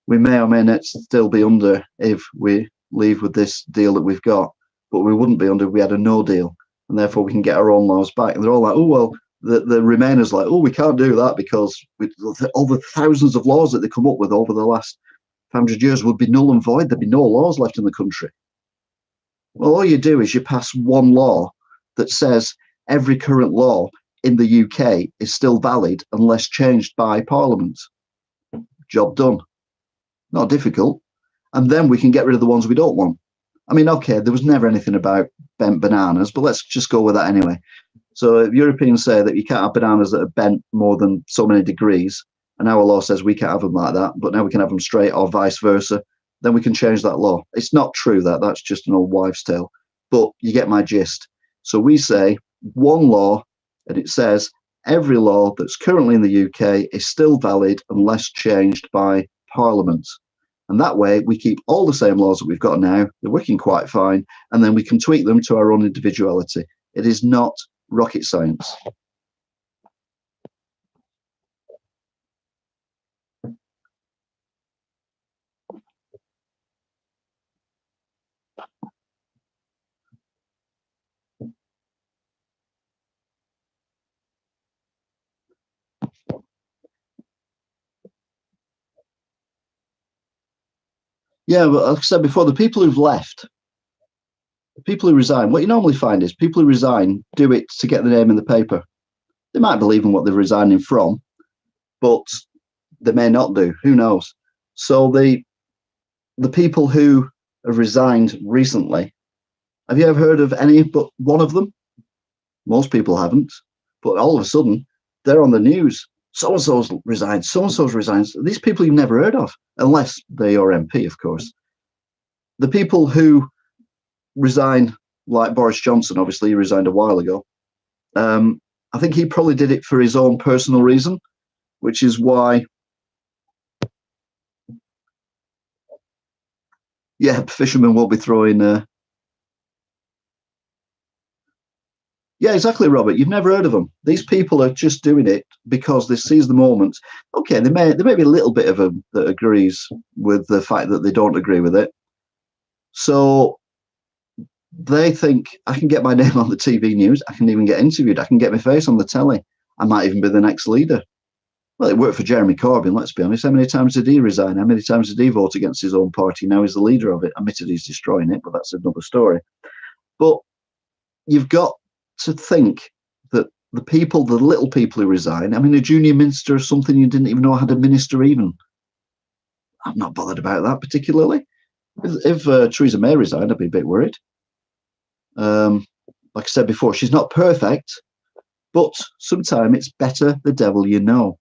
we may or may not still be under if we leave with this deal that we've got, but we wouldn't be under if we had a no deal, and therefore we can get our own laws back. And they're all like, oh, well, the Remainers like, oh, we can't do that because all the thousands of laws that they come up with over the last 100 years would be null and void. There'd be no laws left in the country. Well, all you do is you pass one law that says every current law in the UK is still valid unless changed by Parliament. Job done. Not difficult. And then we can get rid of the ones we don't want. I mean, okay, there was never anything about bent bananas, but let's just go with that anyway. So if Europeans say that you can't have bananas that are bent more than so many degrees, and our law says we can't have them like that, but now we can have them straight or vice versa, then we can change that law. It's not true that's just an old wives' tale, but you get my gist. So we say one law, and it says every law that's currently in the UK is still valid unless changed by Parliament. And that way we keep all the same laws that we've got now. They're working quite fine, and then we can tweak them to our own individuality. It is not rocket science. Yeah, but like I said before, the people who've left, the people who resign, what you normally find is people who resign do it to get the name in the paper. They might believe in what they're resigning from, but they may not do. Who knows? So the people who have resigned recently, have you ever heard of any but one of them? Most people haven't. But all of a sudden, they're on the news. So and so's resigned. So and so's resigned. These people you've never heard of, unless they're your MP, of course. The people who resign, like Boris Johnson, obviously he resigned a while ago. I think he probably did it for his own personal reason, which is why, yeah, fishermen won't be throwing. Yeah, exactly, Robert. You've never heard of them. These people are just doing it because they seize the moment. Okay, there may be a little bit of them that agrees with the fact that they don't agree with it. So they think I can get my name on the TV news. I can even get interviewed. I can get my face on the telly. I might even be the next leader. Well, it worked for Jeremy Corbyn, let's be honest. How many times did he resign? How many times did he vote against his own party? Now he's the leader of it. Admitted he's destroying it, but that's another story. But you've got to think that the little people who resign, I mean, a junior minister is something you didn't even know had a minister even. I'm not bothered about that particularly. If Theresa May resigned, I'd be a bit worried. Like I said before, she's not perfect, but sometimes it's better the devil you know.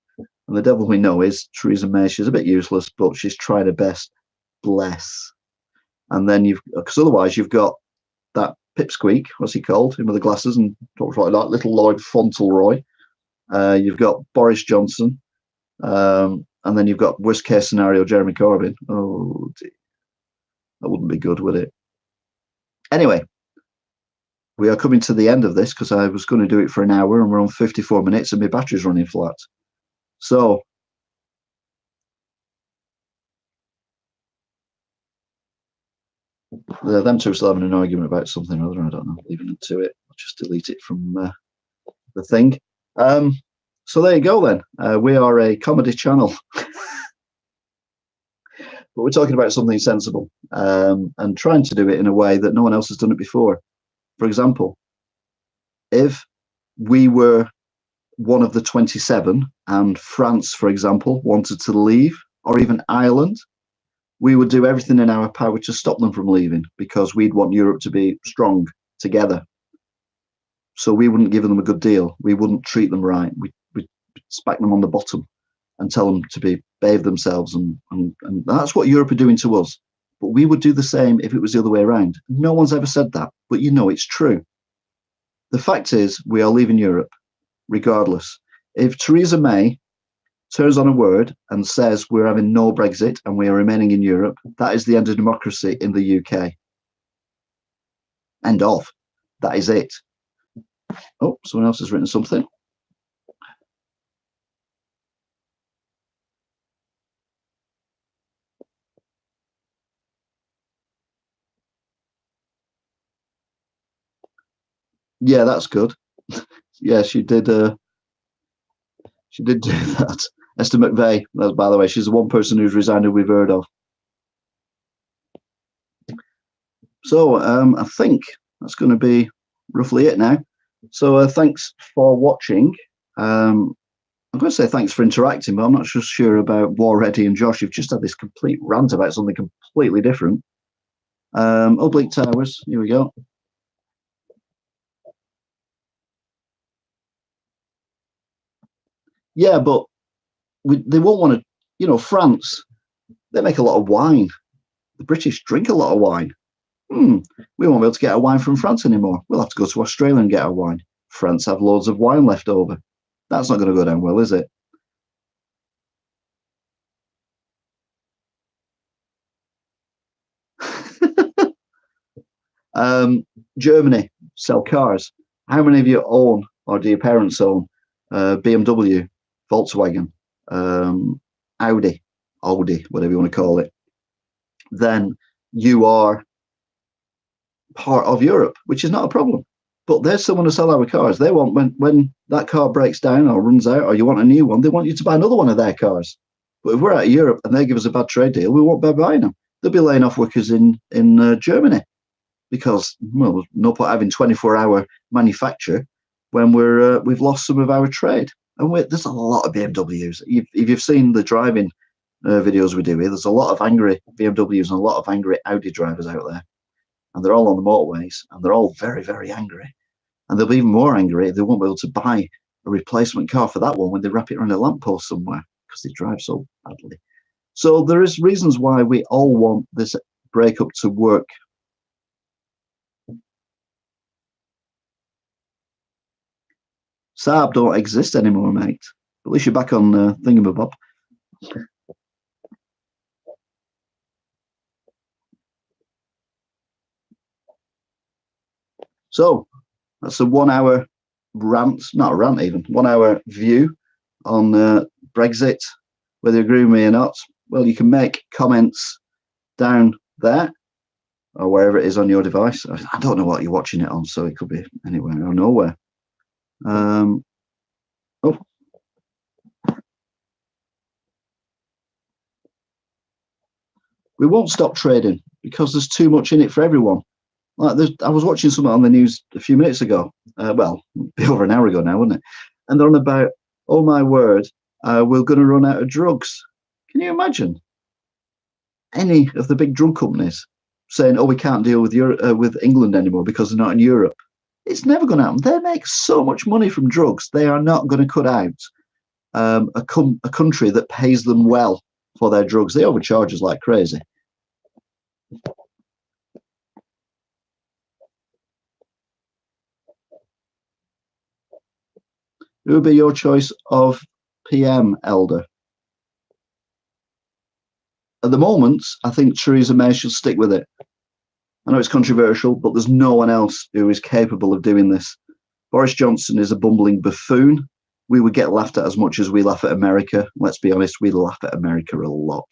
And the devil we know is Theresa May. She's a bit useless, but she's tried her best. Bless. And then because otherwise you've got that pipsqueak, what's he called? Him with the glasses and talks like that, little Lord Fauntleroy. You've got Boris Johnson. And then you've got worst case scenario, Jeremy Corbyn. Oh, dear. That wouldn't be good, would it? Anyway, we are coming to the end of this because I was going to do it for an hour and we're on 54 minutes and my battery's running flat. So them two are still having an argument about something or other. I don't know. Leaving it to it. I'll just delete it from the thing. So there you go then. We are a comedy channel. But we're talking about something sensible and trying to do it in a way that no one else has done it before. For example, if we were one of the 27 and France, for example, wanted to leave, or even Ireland, we would do everything in our power to stop them from leaving because we'd want Europe to be strong together. So we wouldn't give them a good deal. We wouldn't treat them right. We'd smack them on the bottom and tell them to behave themselves. And that's what Europe are doing to us. But we would do the same if it was the other way around. No one's ever said that, but you know it's true. The fact is, we are leaving Europe, regardless. If Theresa May turns on a word and says we're having no Brexit and we are remaining in Europe, that is the end of democracy in the UK. End of. That is it. Oh, someone else has written something. Yeah, that's good. Yeah, she did. She did do that. Esther McVeigh, by the way, she's the one person who's resigned who we've heard of. So I think that's going to be roughly it now. So thanks for watching. I'm going to say thanks for interacting, but I'm not just sure about War Ready and Josh. You've just had this complete rant about something completely different. Oblique Towers, here we go. Yeah, but they won't want to, France, they make a lot of wine. The British drink a lot of wine. We won't be able to get our wine from France anymore. We'll have to go to Australia and get our wine. France have loads of wine left over. That's not going to go down well, is it? Germany sell cars. How many of you own, or do your parents own, BMW, Volkswagen, Audi, whatever you want to call it? Then you are part of Europe, which is not a problem. But there's someone to sell our cars. They want, when that car breaks down or runs out, or you want a new one, they want you to buy another one of their cars. But if we're out of Europe and they give us a bad trade deal, we won't be buying them. They'll be laying off workers in Germany because, well, no point having 24-hour manufacture when we've lost some of our trade. And there's a lot of BMWs. If you've seen the driving videos we do here, there's a lot of angry BMWs and a lot of angry Audi drivers out there. And they're all on the motorways, and they're all very, very angry. And they'll be even more angry if they won't be able to buy a replacement car for that one when they wrap it around a lamppost somewhere because they drive so badly. So there is reasons why we all want this breakup to work. Saab don't exist anymore, mate. At least you're back on Thingamabob. So that's a 1 hour rant, not a rant even, 1 hour view on Brexit, whether you agree with me or not. Well, you can make comments down there or wherever it is on your device. I don't know what you're watching it on, so it could be anywhere or nowhere. Oh. We won't stop trading because there's too much in it for everyone. Like I was watching something on the news a few minutes ago. Well, over an hour ago now, wasn't it? And they're on about, oh my word, we're going to run out of drugs. Can you imagine any of the big drug companies saying, oh, we can't deal with England anymore because they're not in Europe? It's never going to happen. They make so much money from drugs. They are not going to cut out a country that pays them well for their drugs. They overcharge us like crazy. Who would be your choice of PM, Elder? At the moment, I think Theresa May should stick with it. I know it's controversial, but there's no one else who is capable of doing this. Boris Johnson is a bumbling buffoon. We would get laughed at as much as we laugh at America. Let's be honest, we laugh at America a lot.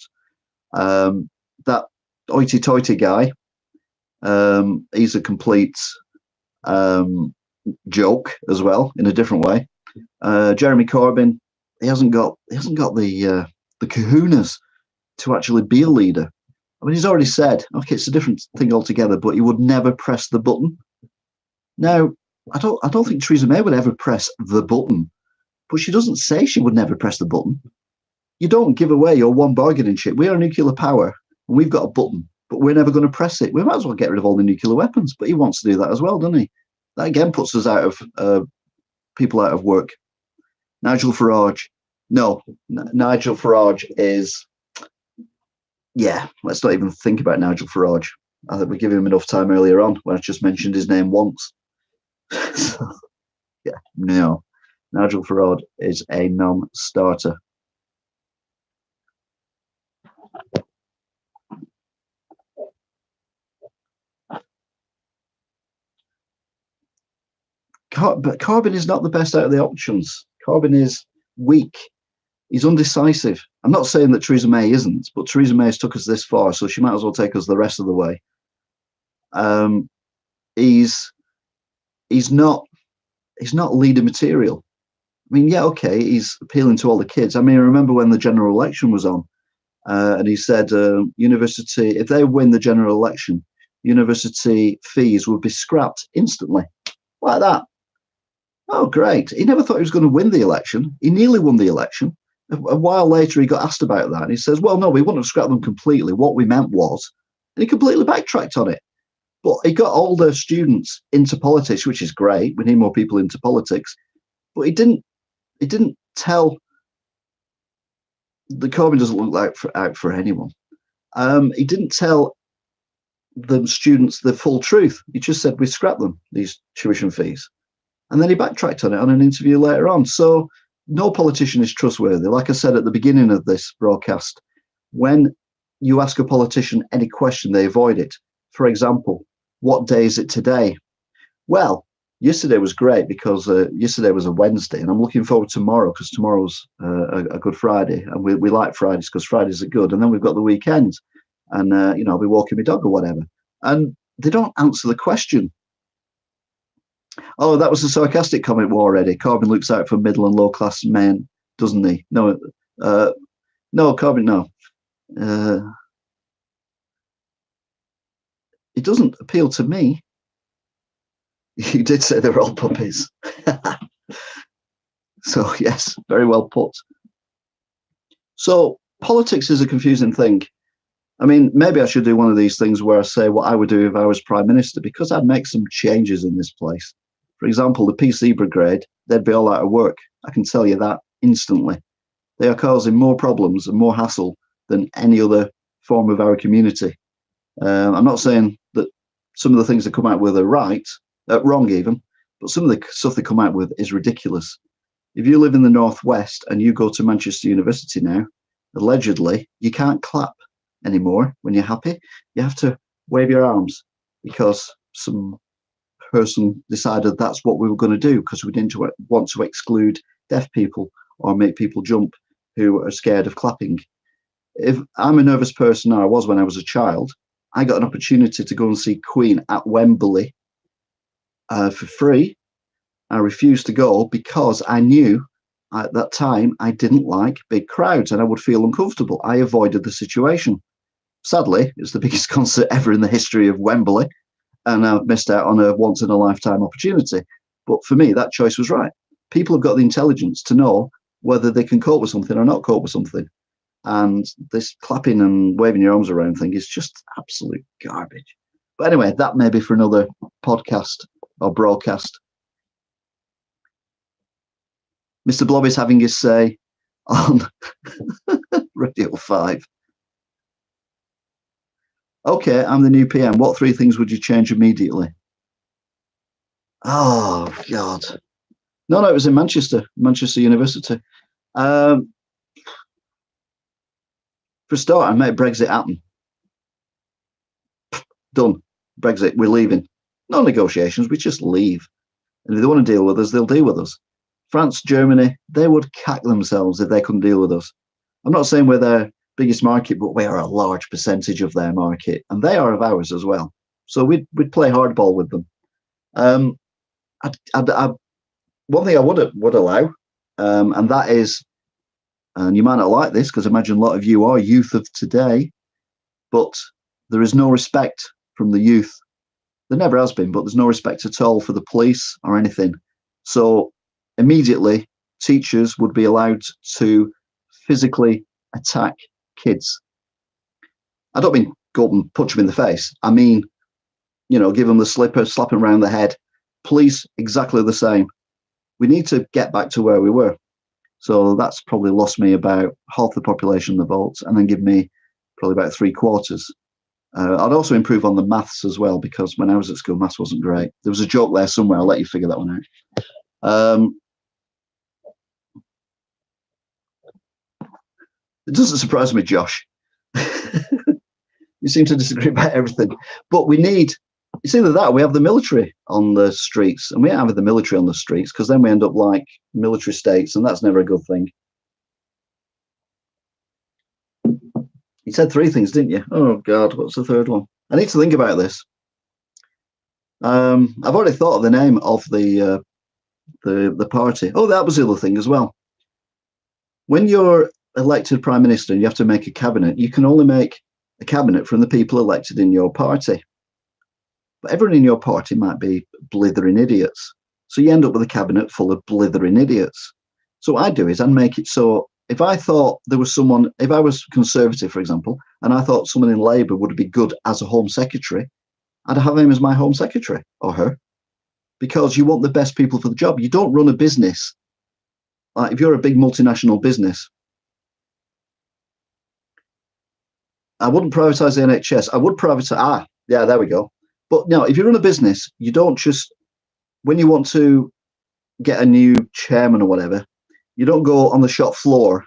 That hoity-toity guy, he's a complete joke as well, in a different way. Jeremy Corbyn, he hasn't got the kahunas to actually be a leader. I mean, he's already said, okay, it's a different thing altogether, but he would never press the button. Now, I don't think Theresa May would ever press the button, but she doesn't say she would never press the button. You don't give away your one bargaining chip. We are a nuclear power, and we've got a button, but we're never going to press it. We might as well get rid of all the nuclear weapons. But he wants to do that as well, doesn't he? That again puts us out of people out of work. Nigel Farage. No, Nigel Farage is. Yeah, let's not even think about Nigel Farage. I think we gave him enough time earlier on when I just mentioned his name once. So, yeah, no. Nigel Farage is a non-starter. But Corbyn is not the best out of the options. Corbyn is weak. He's undecisive. I'm not saying that Theresa May isn't, but Theresa May has took us this far, so she might as well take us the rest of the way. He's not leader material. I mean, yeah, okay, he's appealing to all the kids. I mean, I remember when the general election was on, and he said, university, if they win the general election, university fees would be scrapped instantly, like that. Oh, great. He never thought he was going to win the election. He nearly won the election. A while later, he got asked about that, and he says, well, no, we wouldn't have scrapped them completely. What we meant was, and he completely backtracked on it. But he got older students into politics, which is great. We need more people into politics. But he didn't tell. The Corbyn doesn't look like out for anyone. He didn't tell the students the full truth. He just said we scrap them, these tuition fees. And then he backtracked on it on an interview later on. So no politician is trustworthy. Like I said at the beginning of this broadcast, when you ask a politician any question, they avoid it. For example, what day is it today? Well, yesterday was great because yesterday was a Wednesday, and I'm looking forward to tomorrow because tomorrow's a Good Friday, and we like Fridays because Fridays are good. And then we've got the weekend, and I'll be walking my dog or whatever. And they don't answer the question. Oh, that was a sarcastic comment already. Corbyn looks out for middle and low class men, doesn't he? No, no, Corbyn, no. It doesn't appeal to me. You did say they were all puppies. So, yes, very well put. So, politics is a confusing thing. I mean, maybe I should do one of these things where I say what I would do if I was Prime Minister, because I'd make some changes in this place. For example, the PC Brigade, they'd be all out of work. I can tell you that instantly. They are causing more problems and more hassle than any other form of our community. I'm not saying that some of the things they come out with are right, wrong even, but some of the stuff they come out with is ridiculous. If you live in the Northwest and you go to Manchester University now, allegedly, you can't clap anymore when you're happy. You have to wave your arms because some person decided that's what we were going to do because we didn't want to exclude deaf people or make people jump who are scared of clapping. If I'm a nervous person, or I was when I was a child, I got an opportunity to go and see Queen at Wembley for free. I refused to go because I knew at that time I didn't like big crowds and I would feel uncomfortable. I avoided the situation. Sadly, it's the biggest concert ever in the history of Wembley, and I've missed out on a once-in-a-lifetime opportunity. But for me, that choice was right. People have got the intelligence to know whether they can cope with something or not cope with something. And this clapping and waving your arms around thing is just absolute garbage. But anyway, that may be for another podcast or broadcast. Mr. Blob is having his say on Radio 5. Okay, I'm the new PM. What 3 things would you change immediately? Oh, God. No, it was in Manchester University. For a start, I made Brexit happen. Done. Brexit, we're leaving. No negotiations, we just leave. And if they want to deal with us, they'll deal with us. France, Germany, they would cack themselves if they couldn't deal with us. I'm not saying we're their biggest market, but we are a large percentage of their market, and they are of ours as well. So we'd play hardball with them. One thing I would allow, and that is, and you might not like this because I imagine a lot of you are youth of today, but there is no respect from the youth There never has been, but there's no respect at all for the police or anything. So immediately, teachers would be allowed to physically attack kids. I don't mean go up and punch them in the face. I mean, give them the slipper, slap them around the head. Police, exactly the same. We need to get back to where we were. So that's probably lost me about half the population that votes, and then give me probably about 3/4. I'd also improve on the maths as well, because when I was at school, maths wasn't great. There was a joke there somewhere. I'll let you figure that one out. It doesn't surprise me, Josh. You seem to disagree about everything. But we need, it's either that or we have the military on the streets. And we don't have the military on the streets, because then we end up like military states, and that's never a good thing. You said 3 things, didn't you? Oh, God, what's the third one? I need to think about this. I've already thought of the name of the party. Oh, that was the other thing as well. When you're elected Prime Minister and you have to make a cabinet, you can only make a cabinet from the people elected in your party. But everyone in your party might be blithering idiots. So you end up with a cabinet full of blithering idiots. So what I'd do is I'd make it so if I thought there was someone, if I was Conservative, for example, and I thought someone in Labour would be good as a Home Secretary, I'd have him as my Home Secretary, or her, because you want the best people for the job. You don't run a business. Like if you're a big multinational business, I wouldn't privatise the NHS. I would privatise, yeah, there we go. But no, if you run a business, you don't just, when you want to get a new chairman or whatever, you don't go on the shop floor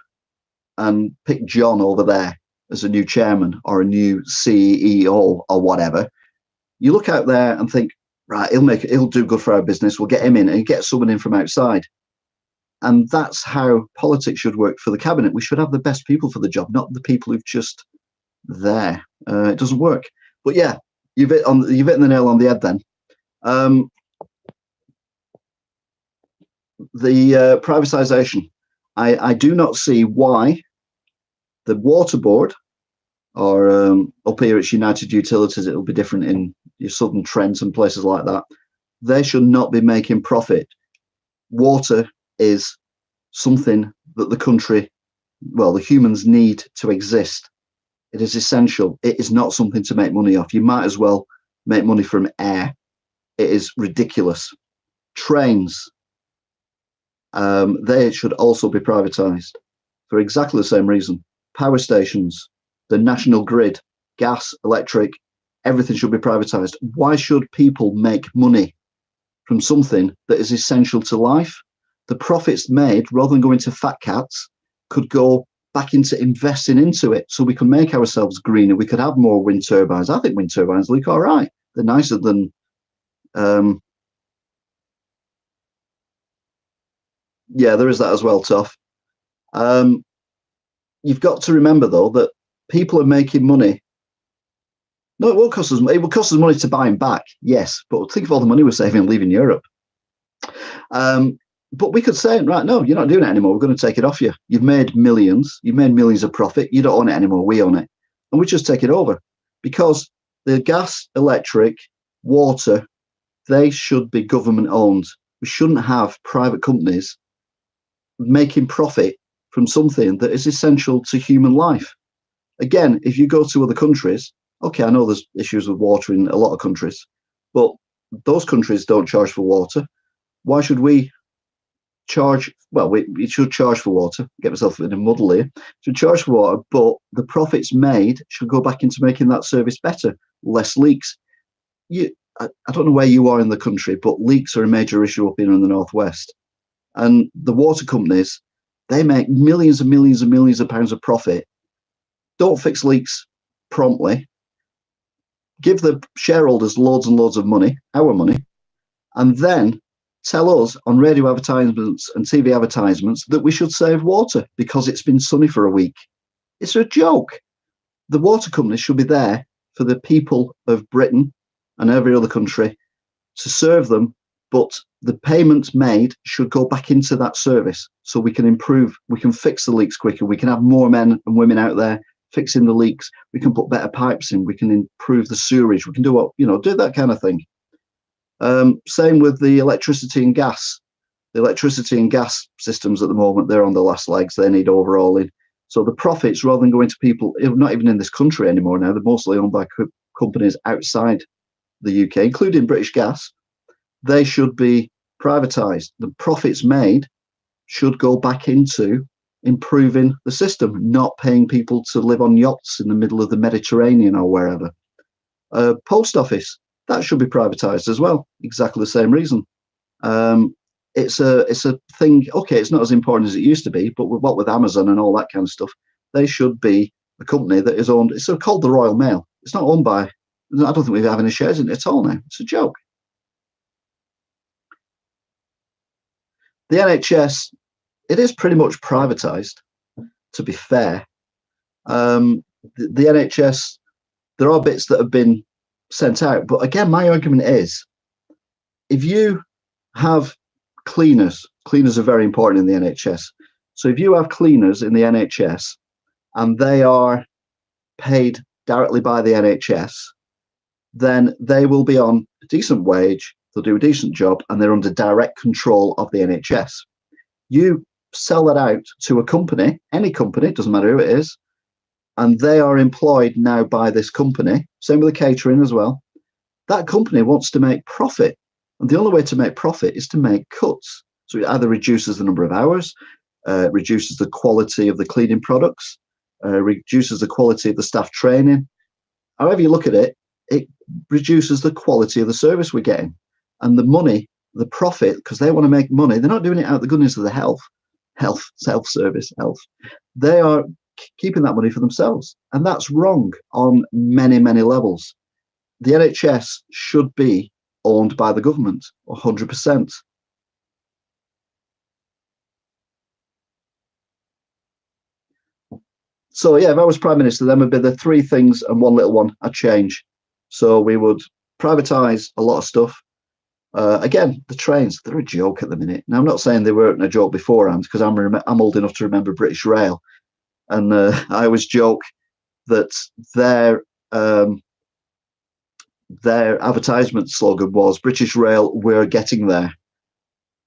and pick John over there as a new chairman or a new CEO or whatever. You look out there and think, right, he'll do good for our business. We'll get him in, and get someone in from outside. And that's how politics should work for the cabinet. We should have the best people for the job, not the people who've just there. It doesn't work. But yeah, you've hit the nail on the head then. The privatisation. I do not see why the water board, or up here it's United Utilities, it'll be different in your Southern Trent and places like that, they should not be making profit. Water is something that the country, well, the humans need to exist. It is essential. It is not something to make money off. You might as well make money from air. It is ridiculous. Trains, they should also be privatised for exactly the same reason. Power stations, the national grid, gas, electric, everything should be privatised. Why should people make money from something that is essential to life? The profits made, rather than going to fat cats, could go back into investing into it, so we can make ourselves greener. We could have more wind turbines. I think wind turbines look all right. They're nicer than yeah, there is that as well, Tough. You've got to remember though that people are making money. No, it won't cost us. It will cost us money to buy them back, yes, but think of all the money we're saving leaving Europe. But we could say, right, no, you're not doing it anymore. We're going to take it off you. You've made millions. You've made millions of profit. You don't own it anymore. We own it. And we just take it over, because the gas, electric, water, they should be government owned. We shouldn't have private companies making profit from something that is essential to human life. Again, if you go to other countries, okay, I know there's issues with water in a lot of countries, but those countries don't charge for water. Why should we charge? Well, we should charge for water. Get myself in a muddle here. Should charge for water, but the profits made should go back into making that service better. Less leaks. I don't know where you are in the country, but leaks are a major issue up here in the northwest. And the water companies, they make millions and millions and millions of pounds of profit. Don't fix leaks promptly. Give the shareholders loads and loads of money, our money, and then tell us on radio advertisements and TV advertisements that we should save water because it's been sunny for a week. It's a joke. The water companies should be there for the people of Britain and every other country to serve them, but the payments made should go back into that service so we can improve, we can fix the leaks quicker, we can have more men and women out there fixing the leaks, we can put better pipes in, we can improve the sewerage, we can do what, do that kind of thing. Same with the electricity and gas. The electricity and gas systems at the moment, they're on the last legs. They need overhauling. So the profits, rather than going to people, not even in this country anymore now, they're mostly owned by companies outside the UK, including British Gas. They should be privatised. The profits made should go back into improving the system, not paying people to live on yachts in the middle of the Mediterranean or wherever. Post office, that should be privatised as well. Exactly the same reason. It's a thing. Okay, it's not as important as it used to be, but with Amazon and all that kind of stuff, they should be a company that is owned. It's sort of called the Royal Mail. It's not owned by. I don't think we have any shares in it at all now. It's a joke. The NHS, it is pretty much privatised. To be fair, the NHS, there are bits that have been sent out, but again, my argument is, if you have cleaners are very important in the NHS. So if you have cleaners in the NHS and they are paid directly by the NHS, then they will be on a decent wage, they'll do a decent job, and they're under direct control of the NHS. You sell that out to a company, any company, doesn't matter who it is, and they are employed now by this company, same with the catering as well. That company wants to make profit. And the only way to make profit is to make cuts. So it either reduces the number of hours, reduces the quality of the cleaning products, reduces the quality of the staff training. However you look at it, it reduces the quality of the service we're getting. And the money, the profit, because they want to make money, they're not doing it out of the goodness of the health, self-service, health. They are keeping that money for themselves. And that's wrong on many, many levels. The NHS should be owned by the government, 100%. So yeah, if I was Prime Minister, then would be the three things and one little one I'd change. So we would privatise a lot of stuff. Again, the trains, they're a joke at the minute. Now, I'm not saying they weren't a joke beforehand, because I'm old enough to remember British Rail. And I always joke that their advertisement slogan was British Rail, we're getting there.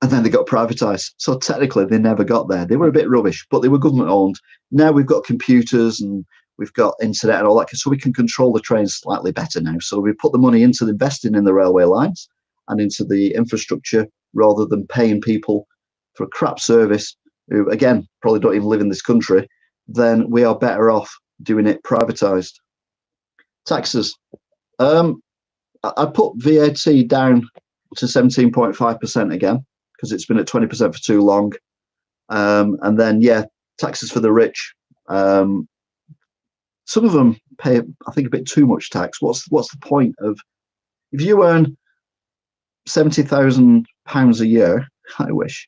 And then they got privatised. So technically, they never got there. They were a bit rubbish, but they were government owned. Now we've got computers and we've got internet and all that, so we can control the trains slightly better now. So we put the money into investing in the railway lines and into the infrastructure rather than paying people for crap service who, again, probably don't even live in this country. Then we are better off doing it privatised. Taxes. I put VAT down to 17.5% again, because it's been at 20% for too long. And then, yeah, taxes for the rich. Some of them pay, I think, a bit too much tax. What's the point of, if you earn £70,000 a year, I wish,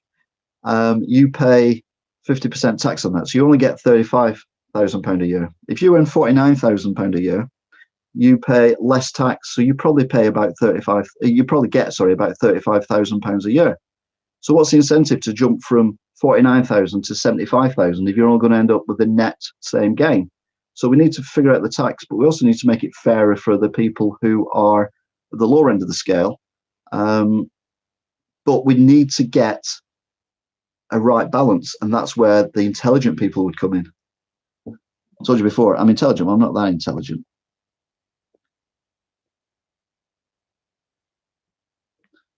you pay 50% tax on that. So you only get £35,000 a year. If you earn £49,000 a year, you pay less tax. So you probably pay about about £35,000 a year. So what's the incentive to jump from 49,000 to 75,000 if you're all going to end up with the net same gain? So we need to figure out the tax, but we also need to make it fairer for the people who are at the lower end of the scale. But we need to get a right balance, and that's where the intelligent people would come in. I told you before, I'm intelligent. I'm not that intelligent.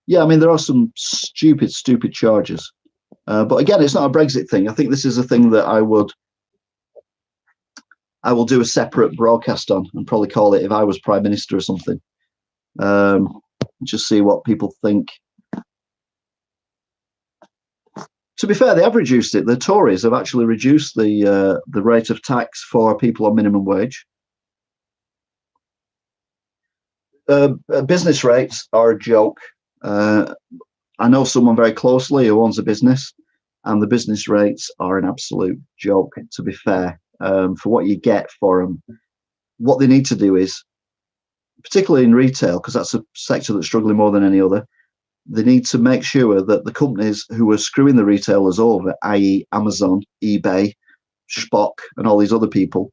Yeah, I mean, there are some stupid charges. But again, it's not a Brexit thing. I think this is a thing that I will do a separate broadcast on and probably call it If I Was Prime Minister or something. Just see what people think. To be fair, they have reduced it. The Tories have actually reduced the rate of tax for people on minimum wage. Business rates are a joke. I know someone very closely who owns a business, and the business rates are an absolute joke, to be fair, for what you get for them. What they need to do is, particularly in retail, because that's a sector that's struggling more than any other, they need to make sure that the companies who are screwing the retailers over, i.e. Amazon, eBay, Spock, and all these other people,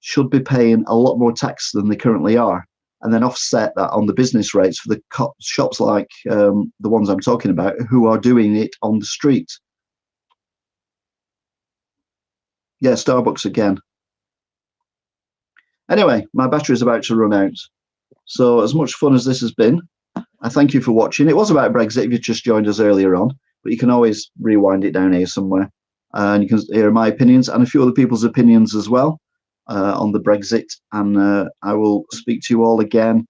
should be paying a lot more tax than they currently are. and then offset that on the business rates for the shops like the ones I'm talking about, who are doing it on the street. Yeah, Starbucks again. Anyway, my battery is about to run out. So as much fun as this has been, I thank you for watching. It was about Brexit if you just joined us earlier on, but you can always rewind it down here somewhere. And you can hear my opinions and a few other people's opinions as well on the Brexit. And I will speak to you all again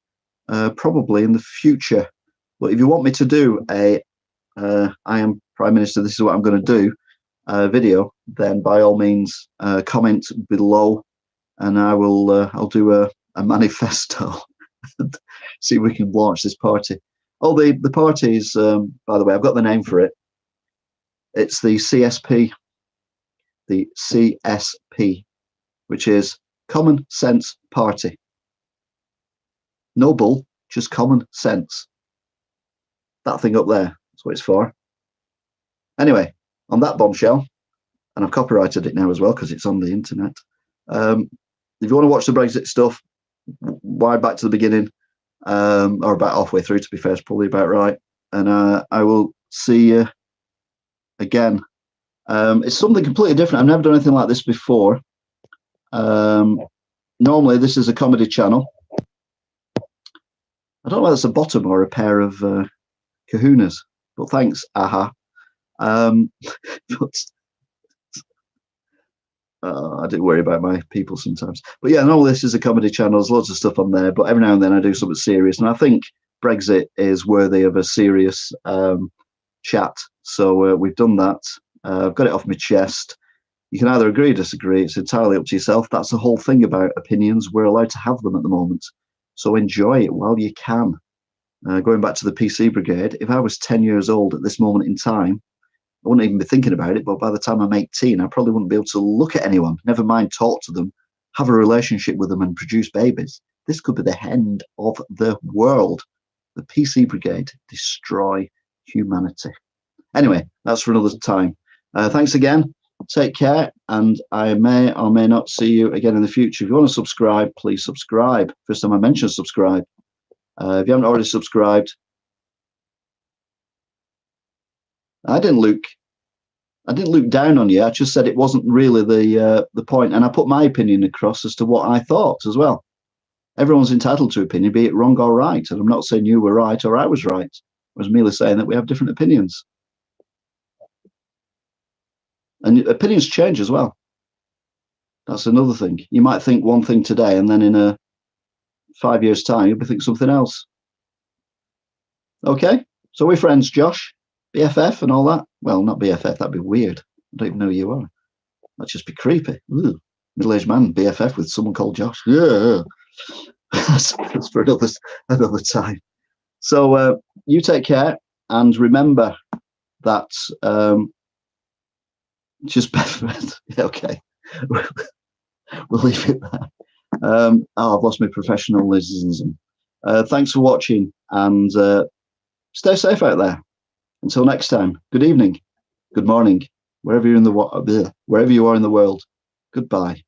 probably in the future. But if you want me to do a I am Prime Minister, this is what I'm going to do video, then by all means comment below, and I will I'll do a manifesto and see if we can launch this party. Oh, the party is, by the way, I've got the name for it. It's the CSP, which is Common Sense Party. No bull, just common sense. That thing up there, that's what it's for. Anyway, on that bombshell, and I've copyrighted it now as well because it's on the internet. If you want to watch the Brexit stuff, wind back to the beginning, or about halfway through, to be fair, it's probably about right. And I will see you again. It's something completely different. I've never done anything like this before. Normally, this is a comedy channel. I don't know whether it's a bottom or a pair of kahunas, but thanks, aha. But I do worry about my people sometimes. But yeah, all this is a comedy channel. There's loads of stuff on there, but every now and then I do something serious. And I think Brexit is worthy of a serious chat. So we've done that. I've got it off my chest. You can either agree or disagree. It's entirely up to yourself. That's the whole thing about opinions. We're allowed to have them at the moment. So enjoy it while you can. Going back to the PC Brigade, if I was 10 years old at this moment in time, I wouldn't even be thinking about it, but by the time I'm 18, I probably wouldn't be able to look at anyone, never mind talk to them, have a relationship with them and produce babies. This could be the end of the world. The PC Brigade destroy humanity. Anyway, that's for another time. Thanks again. Take care, and I may or may not see you again in the future. If you want to subscribe, please subscribe. First time I mentioned subscribe. If you haven't already subscribed, I didn't look down on you. I just said it wasn't really the point, and I put my opinion across as to what I thought as well. Everyone's entitled to opinion, be it wrong or right, and I'm not saying you were right or I was right. I was merely saying that we have different opinions, and opinions change as well. That's another thing. You might think one thing today, and then in 5 years' time, you'll be thinking something else. Okay, so we're friends, Josh. BFF and all that. Well, not BFF, that'd be weird. I don't even know who you are. That'd just be creepy. Ooh, middle-aged man, BFF with someone called Josh. Yeah. That's for another time. So you take care, and remember that just yeah, okay. We'll leave it there. Oh, I've lost my professionalism. Thanks for watching, and stay safe out there. Until next time, good evening, good morning, wherever you are in the world. Goodbye.